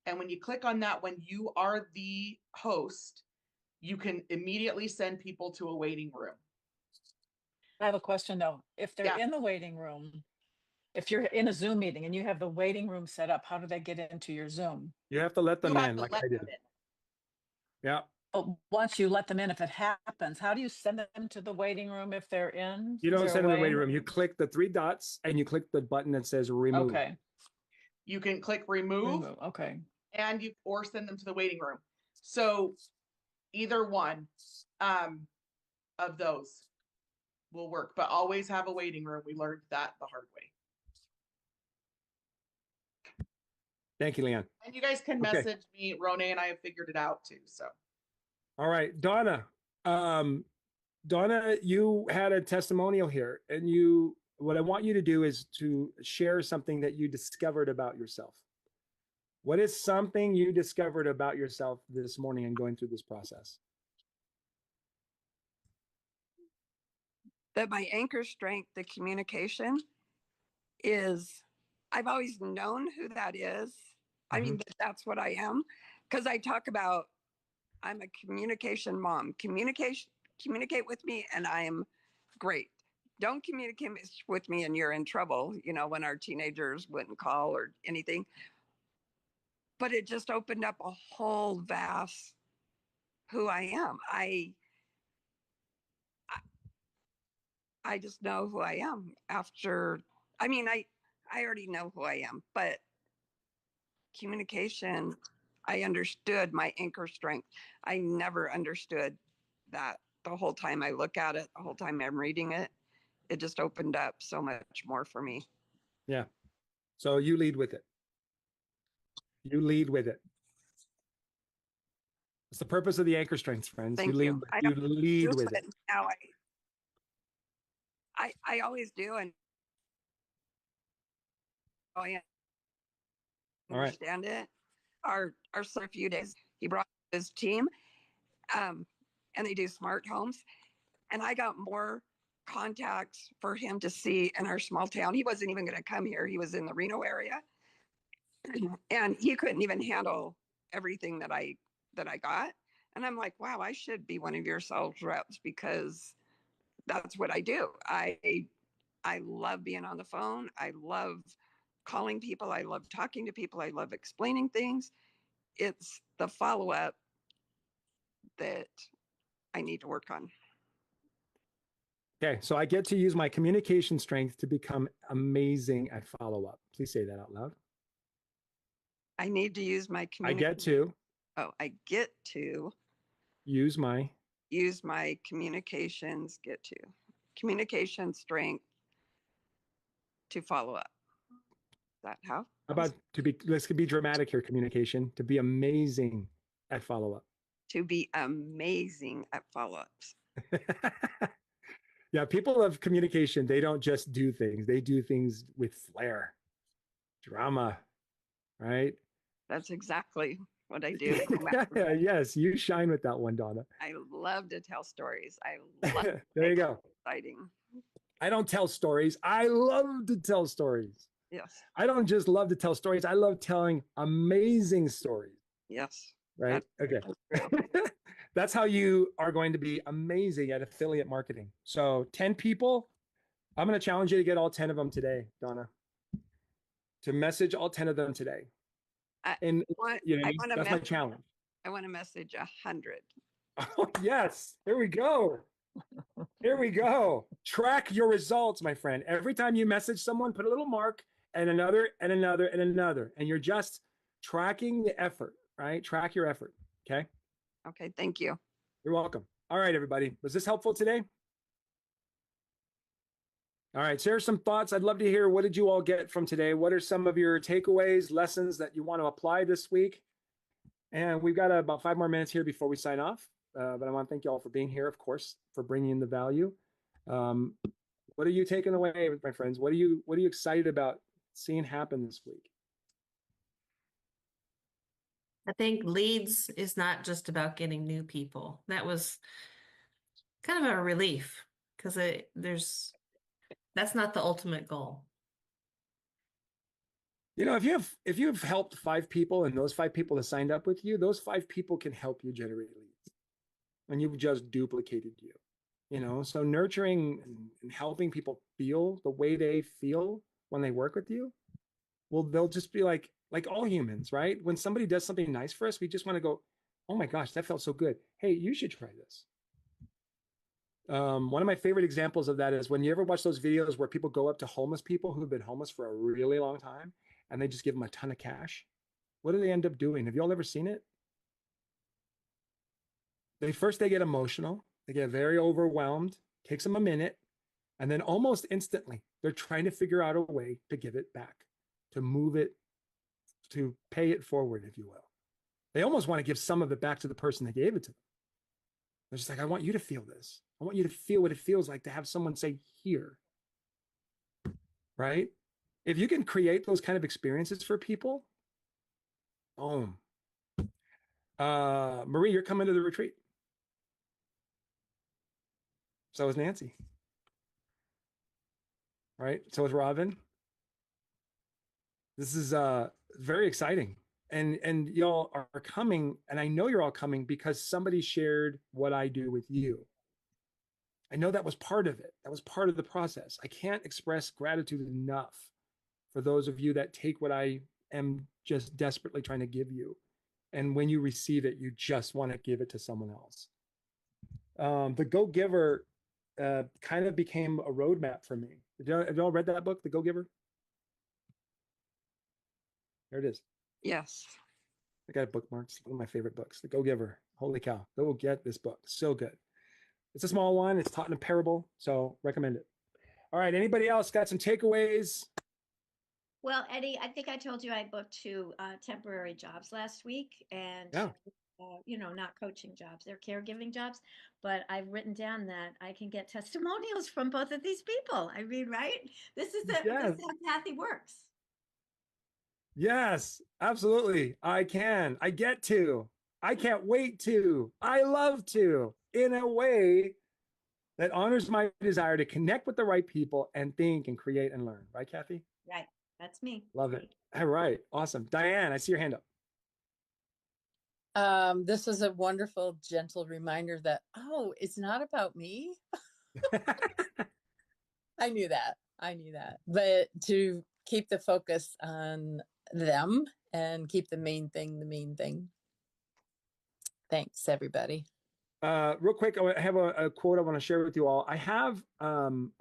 And when you click on that, when you are the host, you can immediately send people to a waiting room. I have a question though. If they're in the waiting room, if you're in a Zoom meeting and you have the waiting room set up, how do they get into your Zoom? You have to let them in like I did. Yeah. Oh, once you let them in, if it happens, how do you send them to the waiting room if they're in? You don't send them to the waiting room. You click the 3 dots and you click the button that says remove. Okay. You can click remove. Okay. And or send them to the waiting room. So either one of those will work, but always have a waiting room. We learned that the hard way. Thank you, Leanne. And you guys can message me. Rone and I have figured it out too. So. All right, Donna. Donna, you had a testimonial here, and what I want you to do is to share something that you discovered about yourself. What is something you discovered about yourself this morning and going through this process? That my anchor strength, the communication, is, I've always known who that is. I mean, that's what I am. Because I talk about, I'm a communication mom. Communicate with me and I am great. Don't communicate with me and you're in trouble, when our teenagers wouldn't call or anything. But it just opened up a whole vast who I am. I just know who I am after, I already know who I am, but communication, I understood my anchor strength. I never understood that the whole time I look at it, the whole time I'm reading it. It just opened up so much more for me. Yeah. So you lead with it. You lead with it. It's the purpose of the anchor strengths, friends. Thank you lead with it. Now I always do, and I understand it. Our a few days, he brought his team, and they do smart homes, and I got more contacts for him to see in our small town. He wasn't even going to come here. He was in the Reno area, and he couldn't even handle everything that I got. And I'm like, wow, I should be one of your sales reps because that's what I do. I love being on the phone. I love calling people. I love talking to people. I love explaining things. It's the follow-up that I need to work on. Okay, so I get to use my communication strength to become amazing at follow-up. Please say that out loud. I need to use my I get to I get to use my use my communication strength to follow up. Is that how? about to be, let's be dramatic here, communication, to be amazing at follow-up. To be amazing at follow-ups. Yeah, people of communication, they don't just do things, they do things with flair, drama, right? That's exactly what I do. Yes, you shine with that one, Donna. I love to tell stories. I love there you go. exciting. I don't tell stories. I love to tell stories. Yes. I don't just love to tell stories. I love telling amazing stories. Yes. Right? Okay. That's how you are going to be amazing at affiliate marketing. So 10 people, I'm going to challenge you to get all 10 of them today, Donna. To message all 10 of them today. That's my challenge. I want to message 100. Oh, yes. Here we go. Here we go. Track your results, my friend. Every time you message someone, put a little mark and another and another and another. And you're just tracking the effort, right? Track your effort. Okay. Okay. Thank you. You're welcome. All right, everybody. Was this helpful today? All right. Share some thoughts. I'd love to hear, what did you all get from today? What are some of your takeaways, lessons that you want to apply this week? And we've got about 5 more minutes here before we sign off. But I want to thank you all for being here, of course, for bringing in the value. What are you taking away, my friends? What are you excited about seeing happen this week? I think leads is not just about getting new people. That was kind of a relief because that's not the ultimate goal. You know, if you've helped 5 people and those 5 people have signed up with you, those 5 people can help you generate leads. And you've just duplicated you. You know, so nurturing and helping people feel the way they feel when they work with you, well, they'll just be like all humans, right? When somebody does something nice for us, we just want to go, oh my gosh, that felt so good. Hey, you should try this. One of my favorite examples of that is when you ever watch those videos where people go up to homeless people who've been homeless for a really long time and they just give them a ton of cash. What do they end up doing? Have you all ever seen it? They get emotional. They get very overwhelmed. Takes them a minute. And then almost instantly, they're trying to figure out a way to give it back, to move it, to pay it forward, if you will. They almost want to give some of it back to the person that gave it to them. They're just like, I want you to feel this. I want you to feel what it feels like to have someone say, here. Right? If you can create those kind of experiences for people, boom. Marie, you're coming to the retreat. So is Nancy. Right? So is Robin. This is very exciting. And y'all are coming, and I know you're all coming because somebody shared what I do with you. I know that was part of it. That was part of the process. I can't express gratitude enough for those of you that take what I am just desperately trying to give you. And when you receive it, you just want to give it to someone else. The Go Giver kind of became a roadmap for me. Have y'all read that book, The Go Giver? There it is. Yes. I got it bookmarked. It's one of my favorite books, The Go Giver. Holy cow. Go get this book. So good. It's a small one. It's taught in a parable. So recommend it. All right. Anybody else got some takeaways? Well, Eddie, I think I told you I booked 2 temporary jobs last week, and Yeah. Not coaching jobs, they're caregiving jobs, but I've written down that I can get testimonials from both of these people. I mean, right? This is this is how Kathy works. Yes, absolutely. I can. I get to. I can't wait to. I love to, in a way that honors my desire to connect with the right people and think and create and learn. Right, Kathy? Right. That's me. Love it. All right. Awesome. Diane, I see your hand up. This is a wonderful, gentle reminder that, it's not about me. I knew that. But to keep the focus on them and keep the main thing. Thanks, everybody. Real quick, I have a quote I want to share with you all. I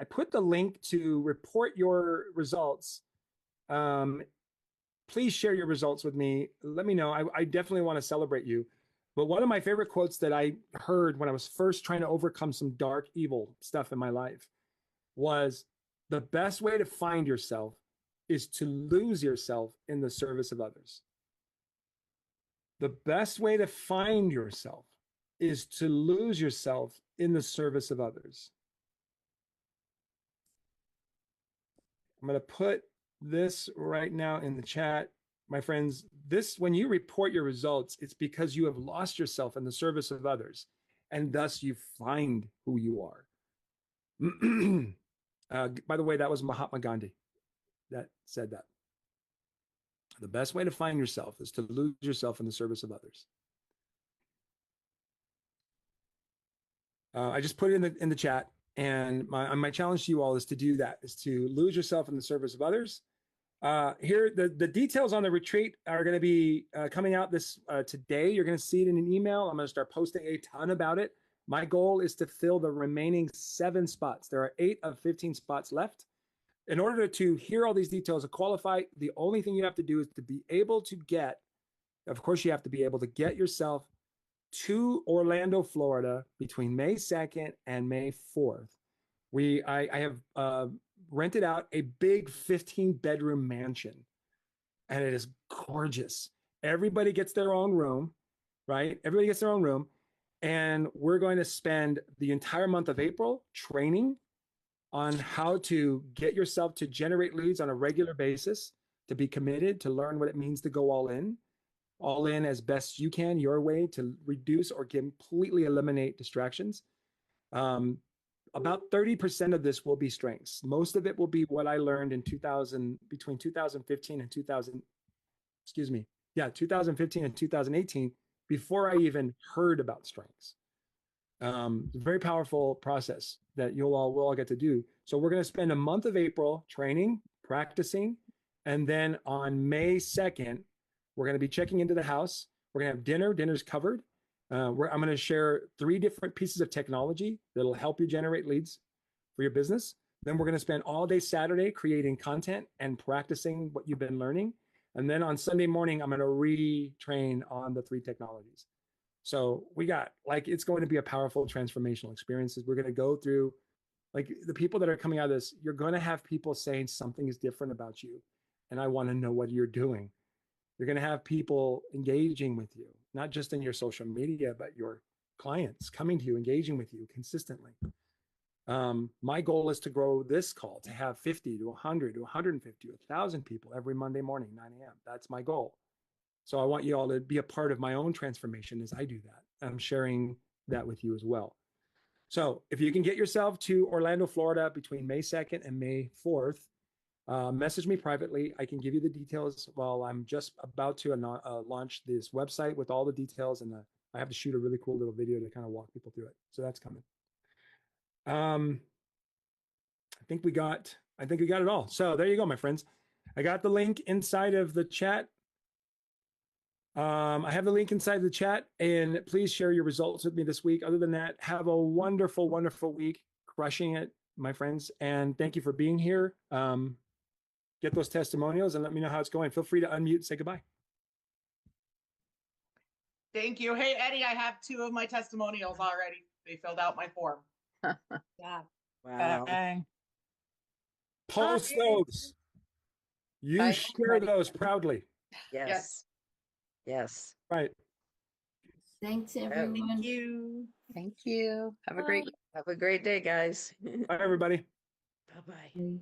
put the link to report your results. Please share your results with me. Let me know. I definitely want to celebrate you. But one of my favorite quotes that I heard when I was first trying to overcome some dark, evil stuff in my life was, the best way to find yourself is to lose yourself in the service of others. The best way to find yourself is to lose yourself in the service of others. I'm going to put this right now in the chat. My friends, when you report your results, it's because you have lost yourself in the service of others, and thus you find who you are. By the way, that was Mahatma Gandhi that said that. The best way to find yourself is to lose yourself in the service of others. I just put it in the chat, and my challenge to you all is to do that, is to lose yourself in the service of others. Here, the details on the retreat are going to be coming out today. You're going to see it in an email. I'm going to start posting a ton about it. My goal is to fill the remaining 7 spots. There are 8 of 15 spots left. In order to hear all these details and qualify, the only thing you have to do is to be able to get, of course, you have to be able to get yourself to Orlando, Florida between May 2nd and May 4th. I have rented out a big 15-bedroom mansion, and it is gorgeous. Everybody gets their own room, right? Everybody gets their own room. And we're going to spend the entire month of April training on how to get yourself to generate leads on a regular basis, to be committed, to learn what it means to go all in as best you can, your way, to reduce or completely eliminate distractions. About 30% of this will be strengths. Most of it will be what I learned in between 2015 and 2015 and 2018, before I even heard about strengths. It's a very powerful process that we'll all get to do. So we're going to spend a month of April training, practicing, and then on May 2nd, we're going to be checking into the house. We're going to have dinner. Dinner's covered. I'm going to share 3 different pieces of technology that'll help you generate leads for your business. Then we're going to spend all day Saturday creating content and practicing what you've been learning. And then on Sunday morning, I'm going to retrain on the 3 technologies. So it's going to be a powerful transformational experience. We're going to go through, the people that are coming out of this, you're going to have people saying something is different about you, and I want to know what you're doing. You're going to have people engaging with you, not just in your social media, but your clients coming to you, engaging with you consistently. My goal is to grow this call to have 50 to 100 to 150 to 1,000 people every Monday morning, 9 a.m. That's my goal. So I want you all to be a part of my own transformation as I do that. I'm sharing that with you as well. So if you can get yourself to Orlando, Florida between May 2nd and May 4th, message me privately. I can give you the details while I'm just about to launch this website with all the details, and I have to shoot a really cool little video to kind of walk people through it. So that's coming. I think we got it all. So there you go, my friends. I got the link inside of the chat. I have the link inside the chat, and please share your results with me this week. Other than that, have a wonderful, wonderful week, crushing it, my friends. And thank you for being here. Get those testimonials and let me know how it's going. Feel free to unmute and say goodbye. Thank you. Hey, Eddie, I have 2 of my testimonials already. They filled out my form. Yeah. Wow. Post those. You share those proudly. Yes. Yes. Right. Thanks, everyone. Thank you. Thank you. Have a great Have a great day, guys. Bye, everybody. Bye-bye. Bye.